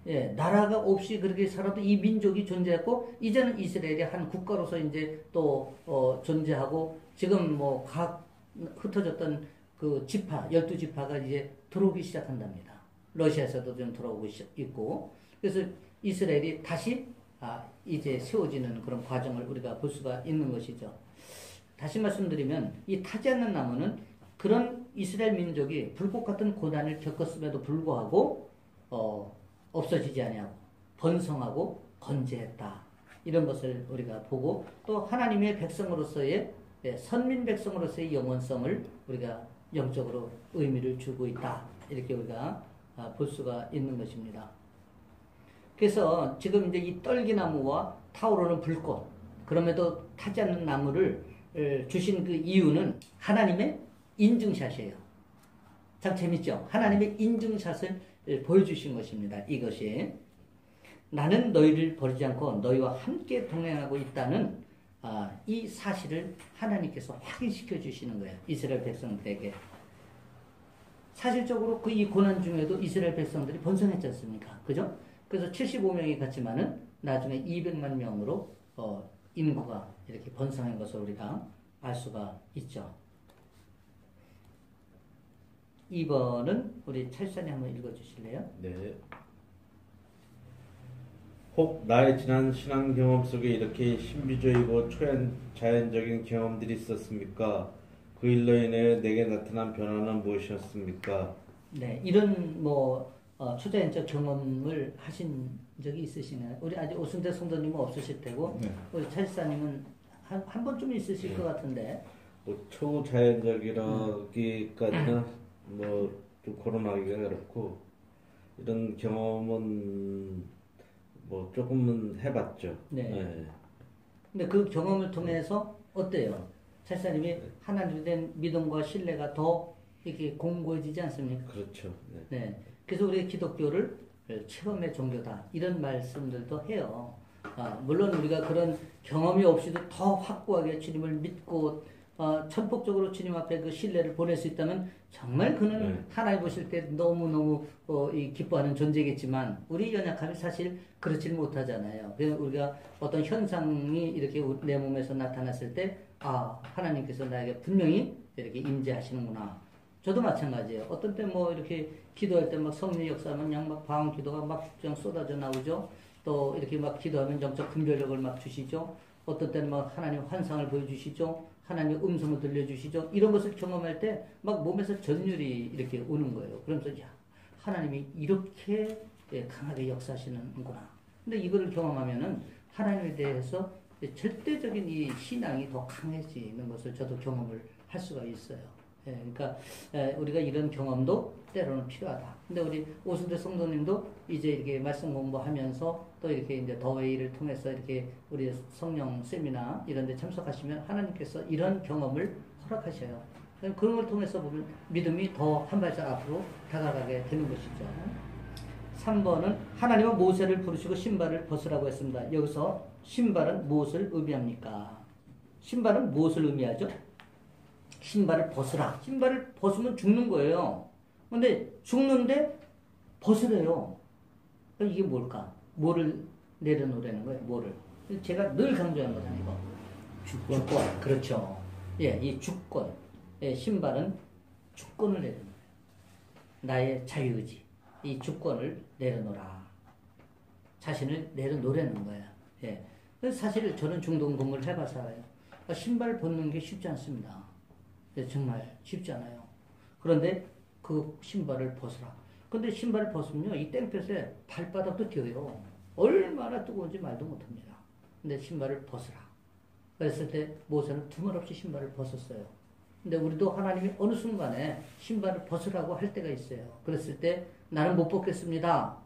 예, 나라가 없이 그렇게 살아도 이 민족이 존재했고, 이제는 이스라엘이 한 국가로서 이제 또, 존재하고, 지금 뭐 각 흩어졌던 그 지파, 12지파가 이제 들어오기 시작한답니다. 러시아에서도 좀 들어오고 있고, 그래서 이스라엘이 다시, 이제 세워지는 그런 과정을 우리가 볼 수가 있는 것이죠. 다시 말씀드리면, 이 타지 않는 나무는 그런 이스라엘 민족이 불꽃 같은 고난을 겪었음에도 불구하고, 없어지지 아니하고 번성하고 건재했다. 이런 것을 우리가 보고 또 하나님의 백성으로서의 선민 백성으로서의 영원성을 우리가 영적으로 의미를 주고 있다. 이렇게 우리가 볼 수가 있는 것입니다. 그래서 지금 이제 이 떨기나무와 타오르는 불꽃 그럼에도 타지 않는 나무를 주신 그 이유는 하나님의 인증샷이에요. 참 재밌죠? 하나님의 인증샷을 보여주신 것입니다. 이것이 나는 너희를 버리지 않고 너희와 함께 동행하고 있다는 이 사실을 하나님께서 확인시켜 주시는 거예요. 이스라엘 백성들에게. 사실적으로 그 이 고난 중에도 이스라엘 백성들이 번성했지 않습니까? 그죠? 그래서 75명이 갔지만은 나중에 200만 명으로 인구가 이렇게 번성한 것을 우리가 알 수가 있죠. 2번은 우리 찰산이 한번 읽어주실래요? 네. 혹 나의 지난 신앙 경험 속에 이렇게 신비주의고 초자연적인 경험들이 있었습니까? 그 일로 인해 내게 나타난 변화는 무엇이었습니까? 네, 이런 초자연적 경험을 하신 적이 있으시나요? 우리 아직 오순대 성도님은 없으실 테고, 네. 우리 찰사님은 한 번쯤 있으실 것 같은데. 초자연적이라기까지는 좀 거론하기가 어렵고 이런 경험은 조금은 해봤죠. 네. 네. 근데 그 경험을 통해서 어때요? 찰사님이 하나님에 대한 믿음과 신뢰가 더 이렇게 공고해지지 않습니까? 그렇죠. 네. 네. 그래서 우리 기독교를 체험의 종교다 이런 말씀들도 해요. 물론 우리가 그런 경험이 없이도 더 확고하게 주님을 믿고 천폭적으로 주님 앞에 그 신뢰를 보낼 수 있다면 정말 그는 하나님 보실 때 너무너무 기뻐하는 존재겠지만 우리 연약함이 사실 그렇지 못하잖아요. 그래서 우리가 어떤 현상이 이렇게 내 몸에서 나타났을 때 하나님께서 나에게 분명히 이렇게 임재하시는구나. 저도 마찬가지예요. 어떤 때 이렇게 기도할 때 막 성령 역사하면 그냥 막 방언 기도가 막 그냥 쏟아져 나오죠. 또 이렇게 막 기도하면 영적 분별력을 막 주시죠. 어떤 때는 막 하나님 환상을 보여주시죠. 하나님의 음성을 들려주시죠. 이런 것을 경험할 때 막 몸에서 전율이 이렇게 오는 거예요. 그러면서 하나님이 이렇게 강하게 역사하시는구나. 근데 이거를 경험하면은 하나님에 대해서 절대적인 이 신앙이 더 강해지는 것을 저도 경험을 할 수가 있어요. 그러니까 우리가 이런 경험도 때로는 필요하다. 근데 우리 오순대 성도님도 이제 이렇게 말씀 공부하면서 또 이렇게 이제 더웨이를 통해서 이렇게 우리 성령 세미나 이런 데 참석하시면 하나님께서 이런 경험을 허락하셔요. 그런 걸 통해서 보면 믿음이 더 한 발짝 앞으로 다가가게 되는 것이죠. 3번은 하나님은 모세를 부르시고 신발을 벗으라고 했습니다. 여기서 신발은 무엇을 의미합니까? 신발은 무엇을 의미하죠? 신발을 벗으라. 신발을 벗으면 죽는 거예요. 근데 죽는데 벗으래요. 이게 뭘까? 뭐를 내려놓으라는 거예요? 뭐를? 제가 늘 강조한 거잖아요, 이거. 주권. 그렇죠. 예, 이 주권. 예, 신발은 주권을 내려놓아요. 나의 자유의지. 이 주권을 내려놓으라. 자신을 내려놓으라는 거예요. 예. 그래서 사실 저는 중동 근무를 해봐서 알아요. 신발 벗는 게 쉽지 않습니다. 예, 정말 쉽지 않아요. 그런데 그 신발을 벗으라. 근데 신발을 벗으면요, 이 땡볕에 발바닥도 뛰어요. 얼마나 뜨거운지 말도 못합니다. 근데 신발을 벗으라. 그랬을 때 모세는 두말 없이 신발을 벗었어요. 근데 우리도 하나님이 어느 순간에 신발을 벗으라고 할 때가 있어요. 그랬을 때 나는 못 벗겠습니다.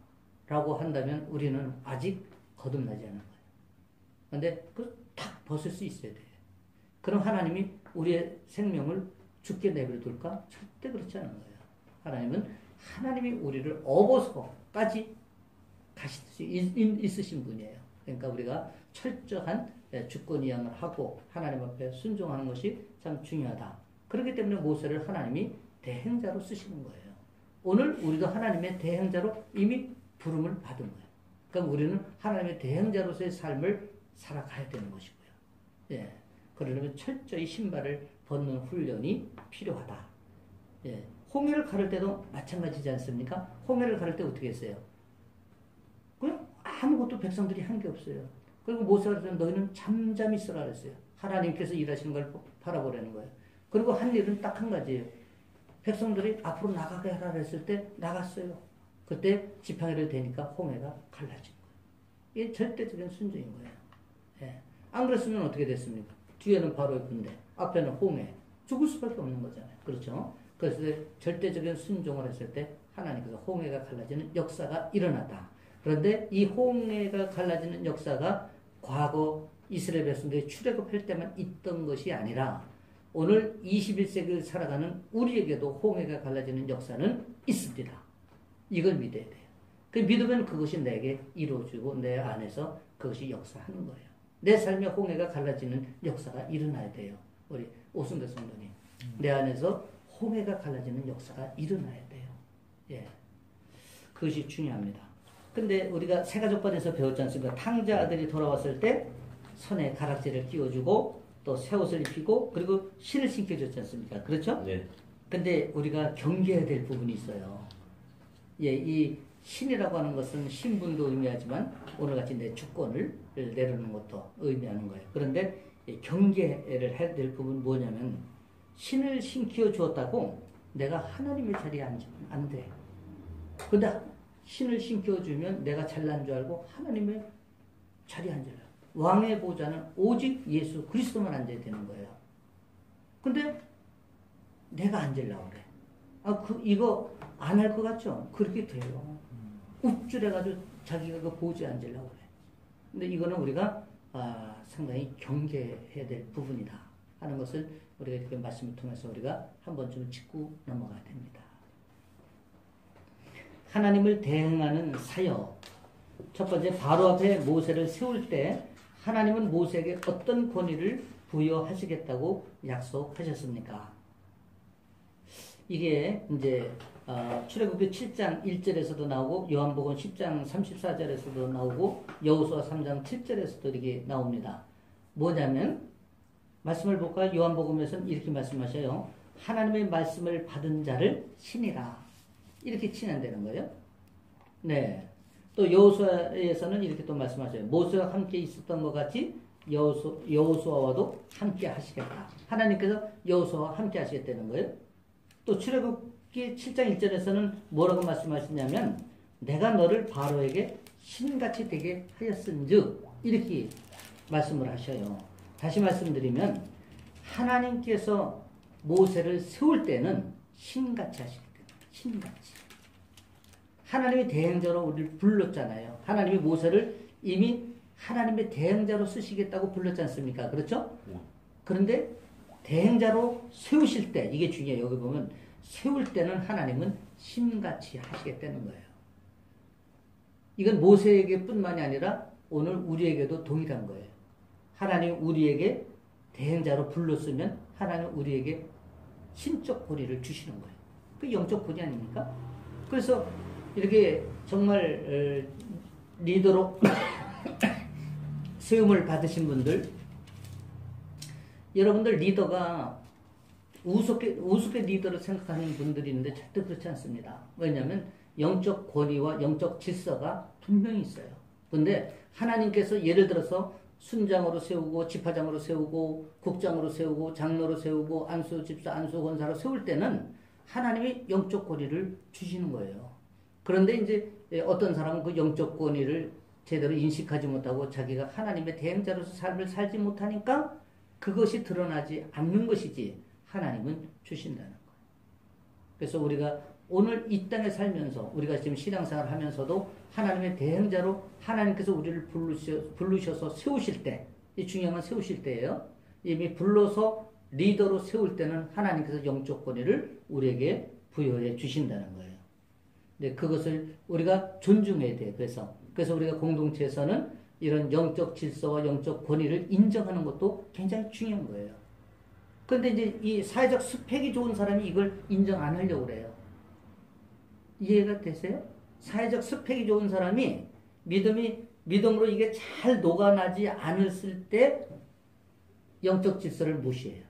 라고 한다면 우리는 아직 거듭나지 않은 거예요. 근데 딱 벗을 수 있어야 돼요. 그럼 하나님이 우리의 생명을 죽게 내버려둘까? 절대 그렇지 않은 거예요. 하나님은 하나님이 우리를 업어서까지 가실 수 있으신 분이에요. 그러니까 우리가 철저한 주권이양을 하고 하나님 앞에 순종하는 것이 참 중요하다. 그렇기 때문에 모세를 하나님이 대행자로 쓰시는 거예요. 오늘 우리도 하나님의 대행자로 이미 부름을 받은 거예요. 그럼 우리는 하나님의 대행자로서의 삶을 살아가야 되는 것이고요. 예. 그러려면 철저히 신발을 벗는 훈련이 필요하다. 예. 홍해를 가를 때도 마찬가지지 않습니까? 홍해를 가를 때 어떻게 했어요? 그냥 아무것도 백성들이 한 게 없어요. 그리고 모세가 그랬더니 너희는 잠잠히 있으라 그랬어요. 하나님께서 일하시는 걸 바라보라는 거예요. 그리고 한 일은 딱 한 가지예요. 백성들이 앞으로 나가게 하라 그랬을 때 나갔어요. 그때 지팡이를 대니까 홍해가 갈라진 거예요. 이게 절대적인 순종인 거예요. 예. 안 그랬으면 어떻게 됐습니까? 뒤에는 바로의 군대, 앞에는 홍해. 죽을 수밖에 없는 거잖아요. 그렇죠? 그래서 절대적인 순종을 했을 때 하나님께서 홍해가 갈라지는 역사가 일어났다. 그런데 이 홍해가 갈라지는 역사가 과거 이스라엘 백성들이 출애굽할 때만 있던 것이 아니라 오늘 21세기를 살아가는 우리에게도 홍해가 갈라지는 역사는 있습니다. 이걸 믿어야 돼요. 그 믿으면 그것이 내게 이루어지고 내 안에서 그것이 역사하는 거예요. 내 삶의 홍해가 갈라지는 역사가 일어나야 돼요. 우리 오순대 성도님. 내 안에서 홍해가 갈라지는 역사가 일어나야 돼요. 예. 그것이 중요합니다. 근데 우리가 새가족반에서 배웠지 않습니까? 탕자 아들이 돌아왔을 때 손에 가락지를 끼워주고 또 새 옷을 입히고 그리고 신을 신겨줬지 않습니까? 그렇죠? 네. 근데 우리가 경계해야 될 부분이 있어요. 예, 이 신이라고 하는 것은 신분도 의미하지만 오늘같이 내 주권을 내려놓는 것도 의미하는 거예요. 그런데 경계를 해야 될 부분은 뭐냐면 신을 신기어 주었다고 내가 하나님의 자리에 앉으면 안 돼. 근데 신을 신기어 주면 내가 잘난 줄 알고 하나님의 자리에 앉으려. 왕의 보좌는 오직 예수 그리스도만 앉아야 되는 거예요. 근데 내가 앉으려고 그래. 이거 안 할 것 같죠? 그렇게 돼요. 웁줄해가지고 자기가 그 보좌에 앉으려고 그래. 근데 이거는 우리가 상당히 경계해야 될 부분이다 하는 것을 우리가 이렇게 말씀을 통해서 우리가 한 번쯤 짚고 넘어가야 됩니다. 하나님을 대행하는 사역. 첫 번째, 바로 앞에 모세를 세울 때 하나님은 모세에게 어떤 권위를 부여하시겠다고 약속하셨습니까? 이게 이제 출애굽기 7장 1절에서도 나오고 요한복음 10장 34절에서도 나오고 여호수아 3장 7절에서도 이렇게 나옵니다. 뭐냐면 말씀을 볼까? 요한복음에서는 이렇게 말씀하셔요. 하나님의 말씀을 받은 자를 신이라 이렇게 칭한다는 거예요. 네. 또 여호수아에서는 이렇게 또 말씀하셔요. 모세와 함께 있었던 것 같이 여호수아와도 함께 하시겠다. 하나님께서 여호수아와 함께 하시겠다는 거예요. 또 출애굽기 7장 1절에서는 뭐라고 말씀하시냐면 내가 너를 바로에게 신같이 되게 하였은즉 이렇게 말씀을 하셔요. 다시 말씀드리면 하나님께서 모세를 세울 때는 신같이 하시겠다. 신같이. 하나님의 대행자로 우리를 불렀잖아요. 하나님이 모세를 이미 하나님의 대행자로 쓰시겠다고 불렀지 않습니까? 그렇죠? 그런데 대행자로 세우실 때 이게 중요해요. 여기 보면 세울 때는 하나님은 신같이 하시겠다는 거예요. 이건 모세에게 뿐만이 아니라 오늘 우리에게도 동일한 거예요. 하나님 우리에게 대행자로 불렀으면 하나님 우리에게 신적 권위를 주시는 거예요. 그 영적 권위 아닙니까? 그래서 이렇게 정말 리더로 세움을 받으신 분들, 여러분들 리더가 우습게 리더를 생각하는 분들이 있는데 절대 그렇지 않습니다. 왜냐하면 영적 권위와 영적 질서가 분명히 있어요. 근데 하나님께서 예를 들어서 순장으로 세우고 지파장으로 세우고 국장으로 세우고 장로로 세우고 안수 집사 안수 권사로 세울 때는 하나님이 영적 권위를 주시는 거예요. 그런데 이제 어떤 사람은 그 영적 권위를 제대로 인식하지 못하고 자기가 하나님의 대행자로서 삶을 살지 못하니까 그것이 드러나지 않는 것이지 하나님은 주신다는 거예요. 그래서 우리가 오늘 이 땅에 살면서 우리가 지금 신앙생활을 하면서도 하나님의 대행자로 하나님께서 우리를 부르셔서 세우실 때, 이 중요한 건 세우실 때예요. 이미 불러서 리더로 세울 때는 하나님께서 영적 권위를 우리에게 부여해 주신다는 거예요. 근데 그것을 우리가 존중해야 돼요. 그래서 우리가 공동체에서는 이런 영적 질서와 영적 권위를 인정하는 것도 굉장히 중요한 거예요. 그런데 이제 이 사회적 스펙이 좋은 사람이 이걸 인정 안 하려고 그래요. 이해가 되세요? 사회적 스펙이 좋은 사람이 믿음으로 이게 잘 녹아나지 않았을 때 영적 질서를 무시해요.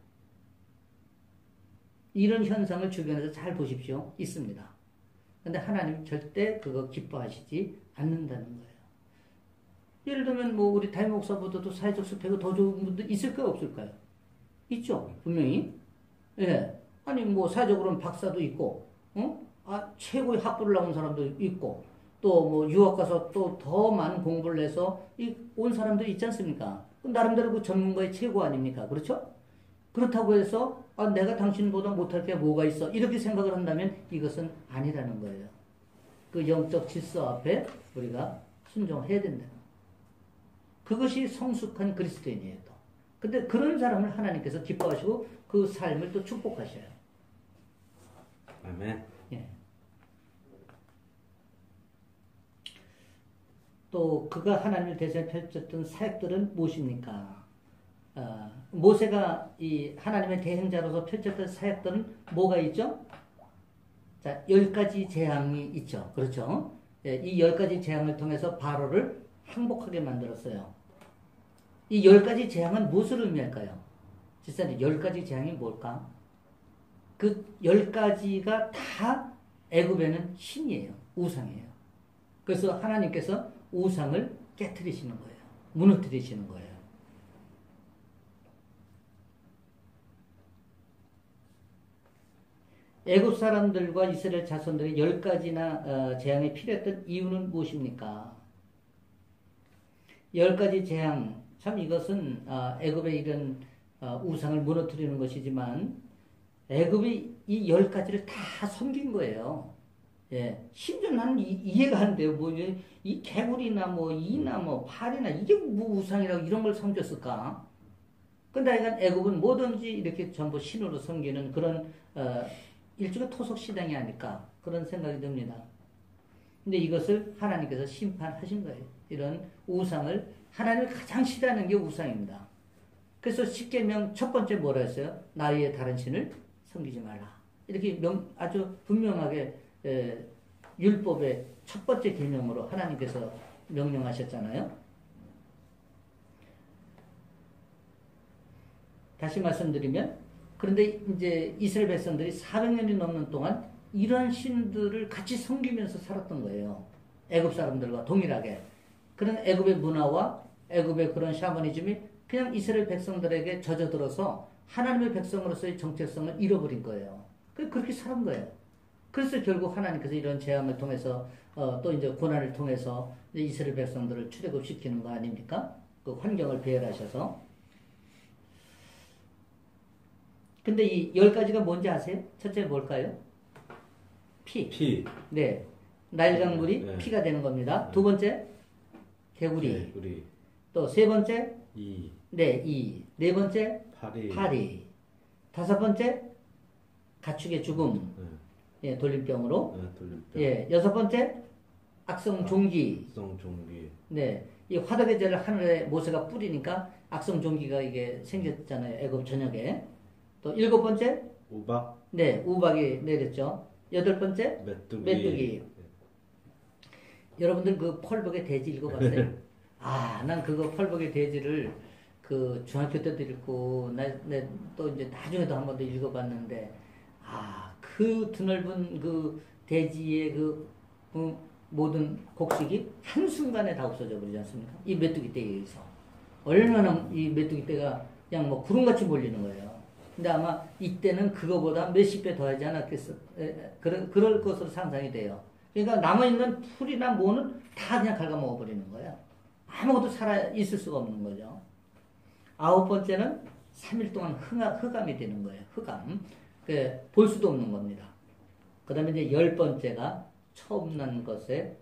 이런 현상을 주변에서 잘 보십시오. 있습니다. 근데 하나님 절대 그거 기뻐하시지 않는다는 거예요. 예를 들면 뭐 우리 담임 목사보다도 사회적 스펙이 더 좋은 분들 있을까요? 없을까요? 있죠. 분명히. 예. 아니 뭐 사회적으로는 박사도 있고, 최고의 학부를 나온 사람도 있고, 또 뭐 유학 가서 또 더 많은 공부를 해서 온 사람도 있지 않습니까? 나름대로 그 전문가의 최고 아닙니까? 그렇죠? 그렇다고 해서 내가 당신보다 못할 게 뭐가 있어 이렇게 생각을 한다면 이것은 아니라는 거예요. 그 영적 질서 앞에 우리가 순종해야 된다. 그것이 성숙한 그리스도인이에요. 또. 근데 그런 사람을 하나님께서 기뻐하시고 그 삶을 또 축복하셔요. 아멘. 예. 또 그가 하나님을 대신해 펼쳤던 사역들은 무엇입니까? 모세가 이 하나님의 대행자로서 펼쳤던 사역들은 뭐가 있죠? 자, 10가지 재앙이 있죠. 그렇죠? 예, 이 10가지 재앙을 통해서 바로를 항복하게 만들었어요. 이 10가지 재앙은 무엇을 의미할까요?実際 10가지 재앙이 뭘까? 그 10가지가 다 애굽에는 신이에요. 우상이에요. 그래서 하나님께서 우상을 깨트리시는 거예요. 무너뜨리시는 거예요. 애굽 사람들과 이스라엘 자손들이 10가지나 재앙이 필요했던 이유는 무엇입니까? 10가지 재앙, 참 이것은 애굽의 이런 우상을 무너뜨리는 것이지만 애굽이 이 10가지를 다 섬긴 거예요. 예, 심지어 나는 이해가 안 돼요. 뭐 이 개구리나 뭐 이나 뭐 팔이나 이게 뭐 우상이라고 이런 걸 섬겼을까? 근데 하여간 애굽은 뭐든지 이렇게 전부 신으로 섬기는 그런 일종의 토속 시장이 아닐까 그런 생각이 듭니다. 근데 이것을 하나님께서 심판하신 거예요. 이런 우상을 하나님이 가장 싫어하는 게 우상입니다. 그래서 십계명 첫 번째 뭐라 했어요? 나 외에 다른 신을 섬기지 말라. 이렇게 아주 분명하게 율법의 첫 번째 계명으로 하나님께서 명령하셨잖아요. 다시 말씀드리면 그런데 이제 이스라엘 백성들이 400년이 넘는 동안 이러한 신들을 같이 섬기면서 살았던 거예요. 애굽 사람들과 동일하게. 그런 애굽의 문화와 애굽의 그런 샤머니즘이 그냥 이스라엘 백성들에게 젖어들어서 하나님의 백성으로서의 정체성을 잃어버린 거예요. 그렇게 살은 거예요. 그래서 결국 하나님께서 이런 재앙을 통해서 또 이제 고난을 통해서 이제 이스라엘 백성들을 출애굽시키는 거 아닙니까? 그 환경을 배열하셔서. 근데 이 10가지가 뭔지 아세요? 첫째 뭘까요? 피. 네. 나일강물이 네. 피가 되는 겁니다. 두 번째 개구리. 또 세 번째 이. 네, 이. 네 번째 파리. 다섯 번째 가축의 죽음. 예, 돌림병으로. 돌림병. 예, 여섯 번째 악성 종기. 악성 종기. 네. 이 화덕의 재를 하늘에 모세가 뿌리니까 악성 종기가 이게 생겼잖아요. 애굽 전역에. 또 7번째, 우박, 네, 우박이 내렸죠. 8번째, 메뚜기. 메뚜기. 여러분들 그 펄벅의 대지 읽어봤어요? 아, 난 그거 펄벅의 대지를 그 중학교 때도 읽고, 또 이제 나중에도 한 번 더 읽어봤는데, 아, 그 드넓은 그 대지의 모든 곡식이 한순간에 다 없어져 버리지 않습니까? 이 메뚜기 떼에 의해서. 얼마나 이 메뚜기 떼가 그냥 뭐 구름같이 몰리는 거예요. 근데 아마 이때는 그거보다 몇십 배 더 하지 않았겠어. 그럴 것으로 상상이 돼요. 그러니까 남아있는 풀이나 뭐는 다 그냥 갉아먹어 버리는 거예요. 아무것도 살아있을 수가 없는 거죠. 9번째는 3일 동안 흑암이 되는 거예요. 흑암. 볼 수도 없는 겁니다. 그 다음에 이제 10번째가 처음 난 것의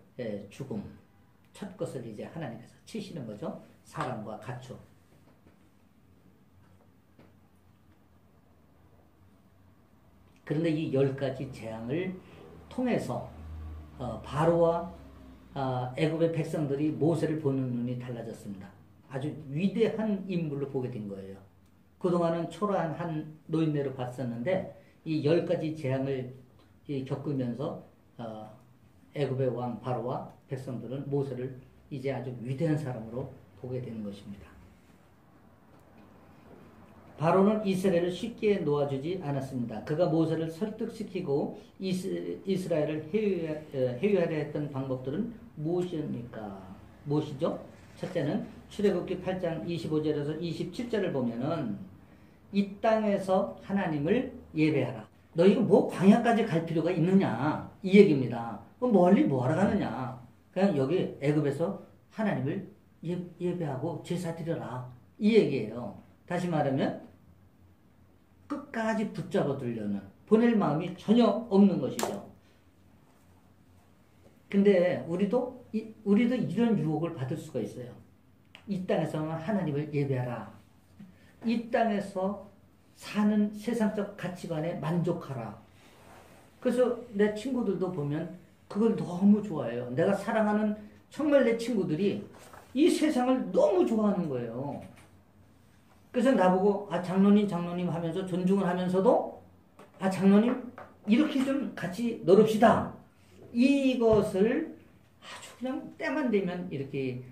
죽음. 첫 것을 이제 하나님께서 치시는 거죠. 사람과 가축. 그런데 이 10가지 재앙을 통해서 바로와 애굽의 백성들이 모세를 보는 눈이 달라졌습니다. 아주 위대한 인물로 보게 된 거예요. 그동안은 초라한 한 노인네로 봤었는데 이 10가지 재앙을 겪으면서 애굽의 왕 바로와 백성들은 모세를 이제 아주 위대한 사람으로 보게 되는 것입니다. 바로는 이스라엘을 쉽게 놓아주지 않았습니다. 그가 모세를 설득시키고 이스라엘을 해유하려 했던 방법들은 무엇입니까? 무엇이죠? 첫째는 출애굽기 8장 25절에서 27절을 보면은 이 땅에서 하나님을 예배하라. 너 이거 뭐 광야까지 갈 필요가 있느냐? 이 얘기입니다. 멀리 뭐하러 가느냐? 그냥 여기 애굽에서 하나님을 예배하고 제사 드려라. 이 얘기예요. 다시 말하면 끝까지 붙잡아 두려는 보낼 마음이 전혀 없는 것이죠. 근데 우리도 이런 유혹을 받을 수가 있어요. 이 땅에서만 하나님을 예배하라. 이 땅에서 사는 세상적 가치관에 만족하라. 그래서 내 친구들도 보면 그걸 너무 좋아해요. 내가 사랑하는 정말 내 친구들이 이 세상을 너무 좋아하는 거예요. 그래서 나보고 장로님 하면서 존중을 하면서도 장로님 이렇게 좀 같이 놀읍시다. 이것을 아주 그냥 때만 되면 이렇게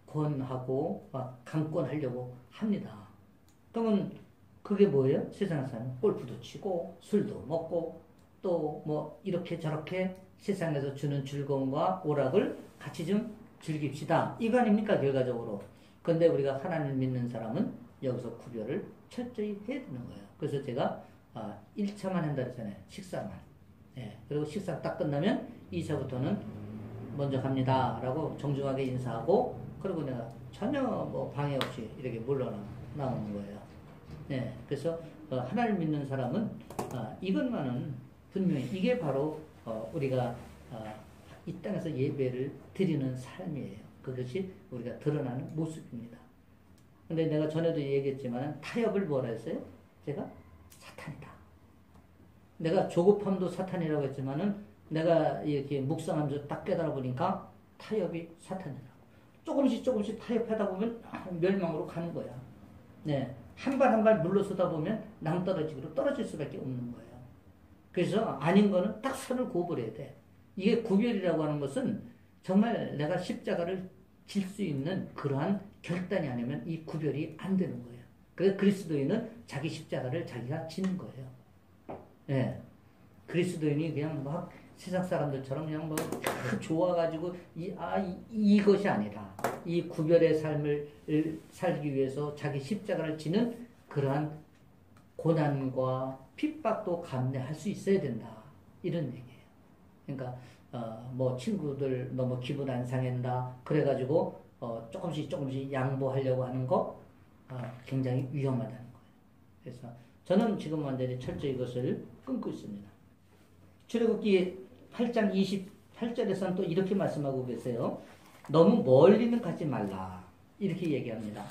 권하고 강권하려고 합니다. 그러면 그게 뭐예요? 세상에서는 골프도 치고 술도 먹고 또 뭐 이렇게 저렇게 세상에서 주는 즐거움과 오락을 같이 좀 즐깁시다. 이거 아닙니까 결과적으로. 그런데 우리가 하나님을 믿는 사람은 여기서 구별을 철저히 해야 되는 거예요. 그래서 제가 1차만 한다 그랬잖아요. 식사만. 그리고 식사 딱 끝나면 2차부터는 먼저 갑니다 라고 정중하게 인사하고 그리고 내가 전혀 뭐 방해 없이 이렇게 물러나오는 거예요. 그래서 하나님 믿는 사람은 이것만은 분명히 이게 바로 우리가 이 땅에서 예배를 드리는 삶이에요. 그것이 우리가 드러나는 모습입니다. 근데 내가 전에도 얘기했지만 타협을 뭐라 했어요? 제가 사탄이다. 내가 조급함도 사탄이라고 했지만은 내가 이렇게 묵상하면서 딱 깨달아 보니까 타협이 사탄이라고. 조금씩 타협하다 보면 멸망으로 가는 거야. 한 발 한 발 물러서다 보면 낭떠러지기로 떨어질 수밖에 없는 거예요. 그래서 아닌 거는 딱 선을 그어버려야 돼. 이게 구별이라고 하는 것은 정말 내가 십자가를 질 수 있는 그러한 결단이 아니면 이 구별이 안 되는 거예요. 그래서 그리스도인은 자기 십자가를 자기가 지는 거예요. 그리스도인이 그냥 막 세상 사람들처럼 그냥 뭐 좋아가지고 이것이 아니라 이 구별의 삶을 살기 위해서 자기 십자가를 지는 그러한 고난과 핍박도 감내할 수 있어야 된다. 이런 얘기예요. 그러니까 뭐 친구들 너무 기분 안 상한다. 그래가지고 조금씩 양보하려고 하는 거 굉장히 위험하다는 거예요. 그래서 저는 지금 완전히 철저히 이것을 끊고 있습니다. 출애굽기 8장 28절에서는 또 이렇게 말씀하고 계세요. 너무 멀리는 가지 말라. 이렇게 얘기합니다.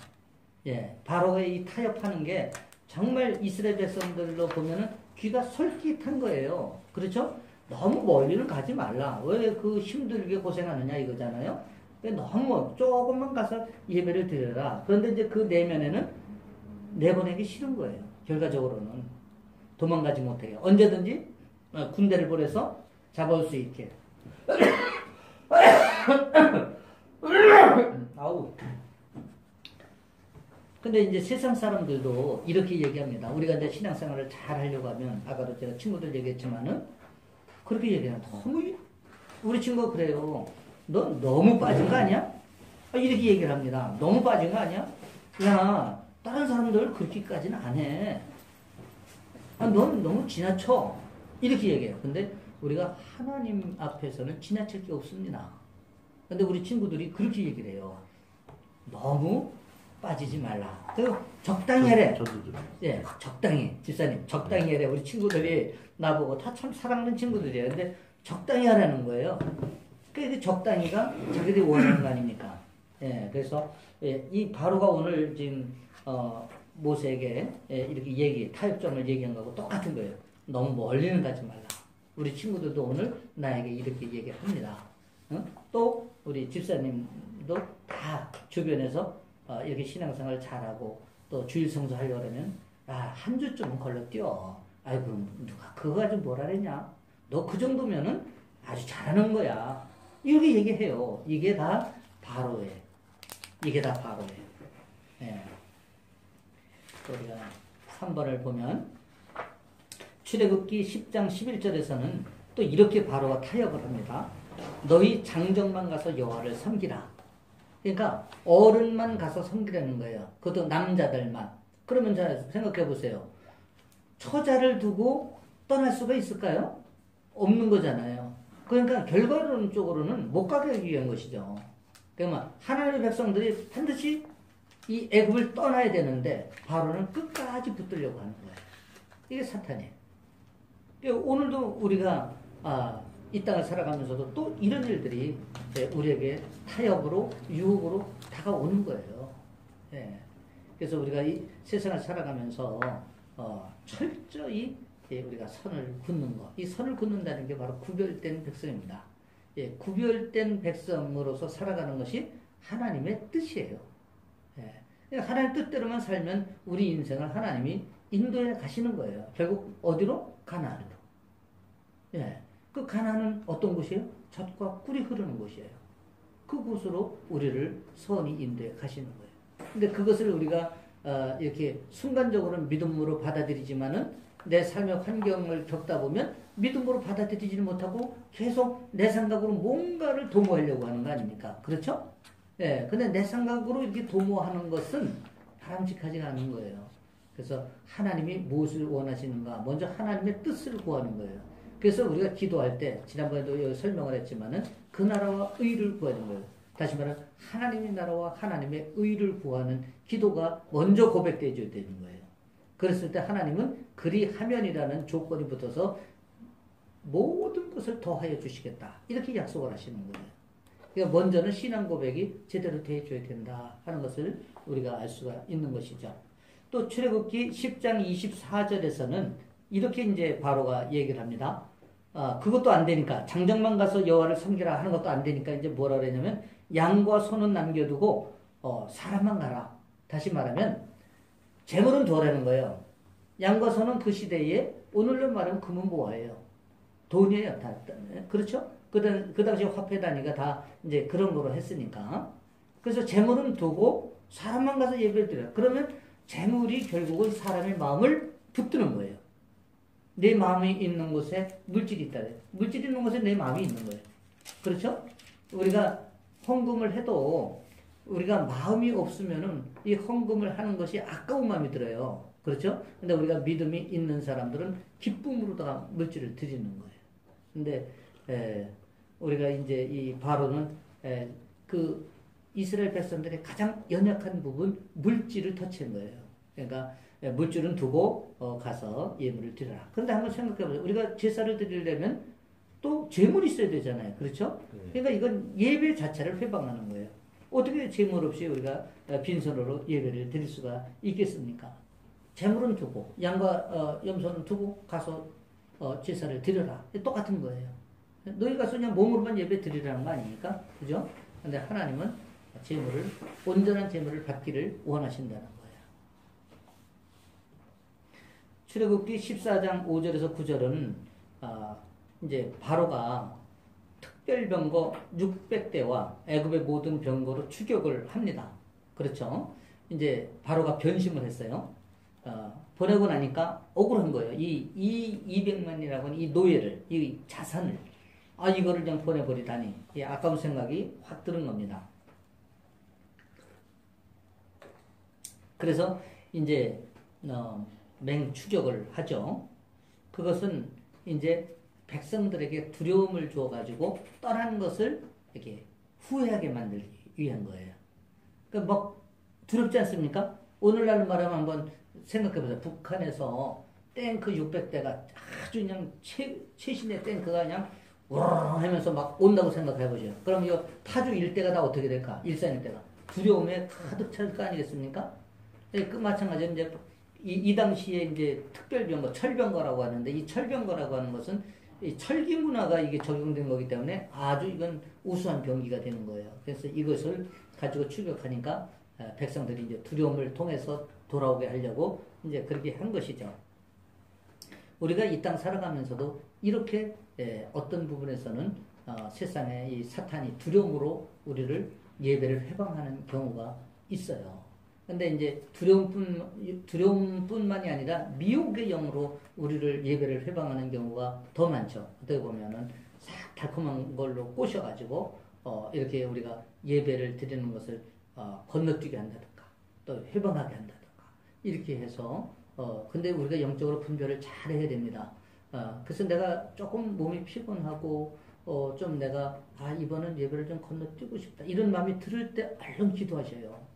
바로의 이 타협하는 게 정말 이스라엘 백성들로 보면은 귀가 솔깃한 거예요. 그렇죠? 너무 멀리는 가지 말라. 왜 그 힘들게 고생하느냐 이거잖아요. 너무 조금만 가서 예배를 드려라. 그런데 이제 그 내면에는 내보내기 싫은 거예요. 결과적으로는 도망가지 못해요. 언제든지 군대를 보내서 잡아올 수 있게. 아우. 근데 이제 세상 사람들도 이렇게 얘기합니다. 우리가 이제 신앙생활을 잘 하려고 하면, 아까도 제가 친구들 얘기했지만은, 그렇게 얘기하면 너무, 우리 친구가 그래요. 너 너무 빠진 거 아니야? 이렇게 얘기를 합니다. 너무 빠진 거 아니야? 야, 다른 사람들 그렇게까지는 안 해. 넌 너무 지나쳐. 이렇게 얘기해요. 근데 우리가 하나님 앞에서는 지나칠 게 없습니다. 근데 우리 친구들이 그렇게 얘기를 해요. 너무 빠지지 말라. 적당히 해래. 예, 적당히. 집사님, 적당히 해래. 우리 친구들이 나보고 다 참 사랑하는 친구들이에요. 근데 적당히 하라는 거예요. 그 적당히가 자기들이 원하는 거 아닙니까? 예, 그래서 예, 이 바로가 오늘 지금 모세에게 이렇게 타협점을 얘기한 거하고 똑같은 거예요. 너무 멀리는 가지 말라. 우리 친구들도 오늘 나에게 이렇게 얘기합니다. 또 우리 집사님도 다 주변에서 이렇게 신앙생활 잘하고 또 주일 성수하려고 하면 한 주쯤은 걸러뛰어. 아이고 누가 그거 가지고 뭐라 그랬냐. 너 그 정도면은 아주 잘하는 거야. 이렇게 얘기해요. 이게 다 바로예요. 이게 다 바로예요. 예. 우리가 3번을 보면 출애굽기 10장 11절에서는 또 이렇게 바로가 타협을 합니다. 너희 장정만 가서 여호와를 섬기라. 그러니까 어른만 가서 섬기라는 거예요. 그것도 남자들만. 그러면 잘 생각해 보세요. 처자를 두고 떠날 수가 있을까요? 없는 거잖아요. 그러니까 결과론적으로는 못 가게 하기 위한 것이죠. 그러면 하나님의 백성들이 반드시 이 애굽을 떠나야 되는데 바로는 끝까지 붙들려고 하는 거예요. 이게 사탄이에요. 오늘도 우리가 이 땅을 살아가면서도 또 이런 일들이 우리에게 타협으로 유혹으로 다가오는 거예요. 예. 그래서 우리가 이 세상을 살아가면서 철저히 우리가 선을 긋는 것, 이 선을 긋는다는 게 바로 구별된 백성입니다. 예, 구별된 백성으로서 살아가는 것이 하나님의 뜻이에요. 예. 그러니까 하나님 뜻대로만 살면 우리 인생을 하나님이 인도해 가시는 거예요. 결국 어디로? 가나안으로. 예. 그 가나안은 어떤 곳이에요? 젖과 꿀이 흐르는 곳이에요. 그곳으로 우리를 선히 인도해 가시는 거예요. 근데 그것을 우리가 이렇게 순간적으로는 믿음으로 받아들이지만은 내 삶의 환경을 겪다 보면 믿음으로 받아들이지는 못하고 계속 내 생각으로 뭔가를 도모하려고 하는 거 아닙니까? 그렇죠? 예. 근데 내 생각으로 이렇게 도모하는 것은 바람직하지 않은 거예요. 그래서 하나님이 무엇을 원하시는가? 먼저 하나님의 뜻을 구하는 거예요. 그래서 우리가 기도할 때, 지난번에도 설명을 했지만은 그 나라와 의를 구하는 거예요. 다시 말하면 하나님의 나라와 하나님의 의를 구하는 기도가 먼저 고백되어야 되는 거예요. 그랬을 때 하나님은 그리하면이라는 조건이 붙어서 모든 것을 더하여 주시겠다. 이렇게 약속을 하시는 거예요. 그러니까 먼저는 신앙 고백이 제대로 되어줘야 된다 하는 것을 우리가 알 수가 있는 것이죠. 또 출애굽기 10장 24절에서는 이렇게 이제 바로가 얘기를 합니다. 그것도 안 되니까 장정만 가서 여호와를 섬기라 하는 것도 안 되니까 이제 뭐라 그러냐면 양과 소는 남겨두고 사람만 가라. 다시 말하면 재물은 둬라는 거예요. 양과 소는 그 시대에 오늘로 말하면 금은 보화예요. 돈이에요. 다. 그렇죠? 그 당시 화폐 단위가 다 이제 그런 거로 했으니까. 그래서 재물은 두고 사람만 가서 예배를 드려요. 그러면 재물이 결국은 사람의 마음을 붙드는 거예요. 내 마음이 있는 곳에 물질이 있다. 물질이 있는 곳에 내 마음이 있는 거예요. 그렇죠? 우리가 헌금을 해도 우리가 마음이 없으면은 이 헌금을 하는 것이 아까운 마음이 들어요. 그렇죠? 근데 우리가 믿음이 있는 사람들은 기쁨으로다가 물질을 드리는 거예요. 근데 우리가 이제 이 바로는 그 이스라엘 백성들의 가장 연약한 부분 물질을 터치한 거예요. 그러니까 물질은 두고 가서 예물을 드려라. 그런데 한번 생각해 보세요. 우리가 제사를 드리려면 또 재물이 있어야 되잖아요. 그렇죠? 그러니까 이건 예배 자체를 회방하는 거예요. 어떻게 재물 없이 우리가 빈손으로 예배를 드릴 수가 있겠습니까? 재물은 두고 양과 염소는 두고 가서 제사를 드려라. 똑같은 거예요. 너희 가서 그냥 몸으로만 예배 드리라는 거 아닙니까? 그죠? 근데 하나님은 온전한 재물을 받기를 원하신다는 거예요. 출애굽기 14장 5절에서 9절은 이제 바로가 특별병거 600대와 애굽의 모든 병거로 추격을 합니다. 그렇죠? 이제 바로가 변심을 했어요. 보내고 나니까 억울한 거예요. 이 200만이라고 하는 이 노예를, 이 자산을, 이거를 그냥 보내버리다니. 이 아까운 생각이 확 드는 겁니다. 그래서 이제 맹추격을 하죠. 그것은 이제 백성들에게 두려움을 주어가지고 떠난 것을 이렇게 후회하게 만들기 위한 거예요. 그러니까 막 두렵지 않습니까? 오늘날 말하면 한번 생각해보세요. 북한에서 탱크 600대가 아주 그냥 최신의 탱크가 그냥 우르르 하면서 막 온다고 생각해보죠. 그럼 이 파주 일대가 다 어떻게 될까? 일산 일대가 두려움에 가득 찰 거 아니겠습니까? 그 마찬가지로 이제 이 당시에 이제 특별병거, 철병거라고 하는데 이 철병거라고 하는 것은 이 철기 문화가 이게 적용된 거기 때문에 아주 이건 우수한 병기가 되는 거예요. 그래서 이것을 가지고 추격하니까 백성들이 이제 두려움을 통해서 돌아오게 하려고 이제 그렇게 한 것이죠. 우리가 이 땅 살아가면서도 이렇게 어떤 부분에서는 세상에 이 사탄이 두려움으로 우리를 예배를 해방하는 경우가 있어요. 근데 이제 두려움뿐만이 아니라 미혹의 영으로 우리를 예배를 회방하는 경우가 더 많죠. 어떻게 보면은 싹 달콤한 걸로 꼬셔가지고 이렇게 우리가 예배를 드리는 것을 건너뛰게 한다든가 또 회방하게 한다든가 이렇게 해서 근데 우리가 영적으로 분별을 잘 해야 됩니다. 그래서 내가 조금 몸이 피곤하고 좀 내가 이번은 예배를 좀 건너뛰고 싶다 이런 마음이 들을 때 얼른 기도하셔요.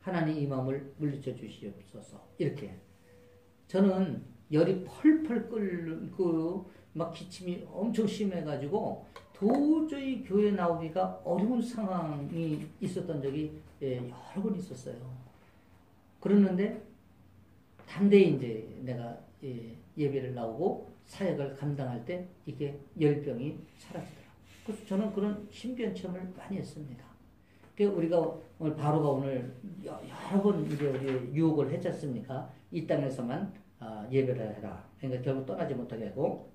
하나님 이 마음을 물리쳐 주시옵소서. 이렇게. 저는 열이 펄펄 끓고 막 기침이 엄청 심해가지고 도저히 교회 나오기가 어려운 상황이 있었던 적이 여러 번 있었어요. 그랬는데 담대히 이제 내가 예배를 나오고 사역을 감당할 때 이게 열병이 사라지더라고요. 그래서 저는 그런 신비한 체험을 많이 했습니다. 우리가 오늘 바로가 오늘 여러 번 이제 우리 유혹을 했지 않습니까? 이 땅에서만 예배를 해라. 그러니까 결국 떠나지 못하게 하고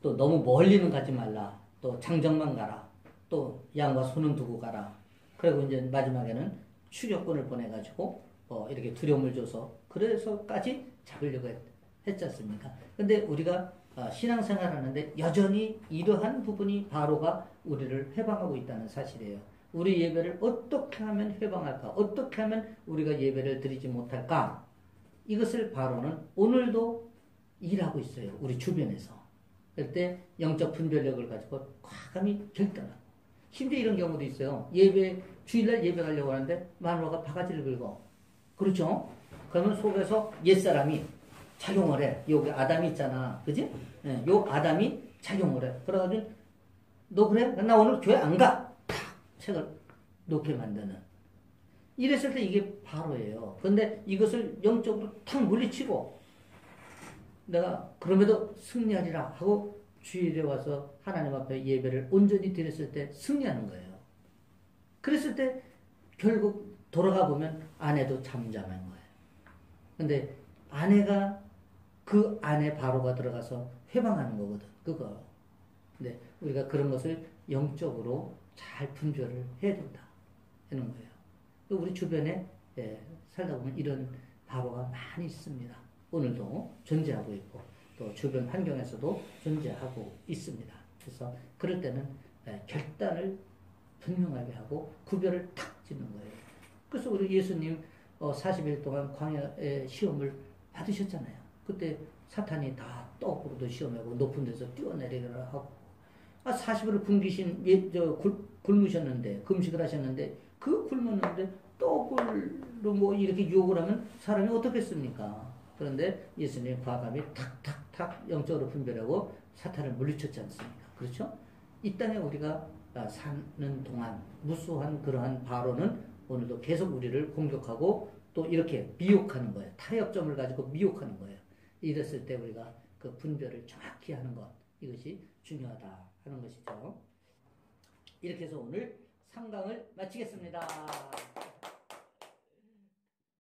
또 너무 멀리는 가지 말라. 또 장정만 가라. 또 양과 소는 두고 가라. 그리고 이제 마지막에는 추격군을 보내가지고 이렇게 두려움을 줘서 그래서까지 잡으려고 했지 않습니까? 근데 우리가 신앙생활 하는데 여전히 이러한 부분이 바로가 우리를 해방하고 있다는 사실이에요. 우리 예배를 어떻게 하면 해방할까? 어떻게 하면 우리가 예배를 드리지 못할까? 이것을 바로는 오늘도 일하고 있어요. 우리 주변에서. 그럴 때 영적 분별력을 가지고 과감히 결단하고. 심지어 이런 경우도 있어요. 주일날 예배 가려고 하는데 마누라가 바가지를 긁어. 그렇죠? 그러면 속에서 옛사람이 작용을 해. 여기 아담이 있잖아. 그지? 요 아담이 작용을 해. 그래가지고, 너 그래? 나 오늘 교회 안 가! 탁! 책을 놓게 만드는. 이랬을 때 이게 바로예요. 그런데 이것을 영적으로 탁 물리치고, 내가 그럼에도 승리하리라 하고 주일에 와서 하나님 앞에 예배를 온전히 드렸을 때 승리하는 거예요. 그랬을 때 결국 돌아가 보면 아내도 잠잠한 거예요. 근데 아내가 그 안에 바로가 들어가서 회방하는 거거든. 그거. 근데 우리가 그런 것을 영적으로 잘 분별을 해야 된다. 하는 거예요. 우리 주변에 살다 보면 이런 바로가 많이 있습니다. 오늘도 존재하고 있고 또 주변 환경에서도 존재하고 있습니다. 그래서 그럴 때는 결단을 분명하게 하고 구별을 탁 짓는 거예요. 그래서 우리 예수님 40일 동안 광야의 시험을 받으셨잖아요. 그때 사탄이 다 떡으로도 시험하고 높은 데서 뛰어내리라 하고 40일을 굶으셨는데 금식을 하셨는데 그 굶었는데 떡으로 뭐 이렇게 유혹을 하면 사람이 어떻겠습니까? 그런데 예수님 과감히 탁탁탁 영적으로 분별하고 사탄을 물리쳤지 않습니까? 그렇죠? 이 땅에 우리가 사는 동안 무수한 그러한 바로는 오늘도 계속 우리를 공격하고 또 이렇게 미혹하는 거예요. 타협점을 가지고 미혹하는 거예요. 이랬을 때 우리가 그 분별을 정확히 하는 것, 이것이 중요하다 하는 것이죠. 이렇게 해서 오늘 3강을 마치겠습니다.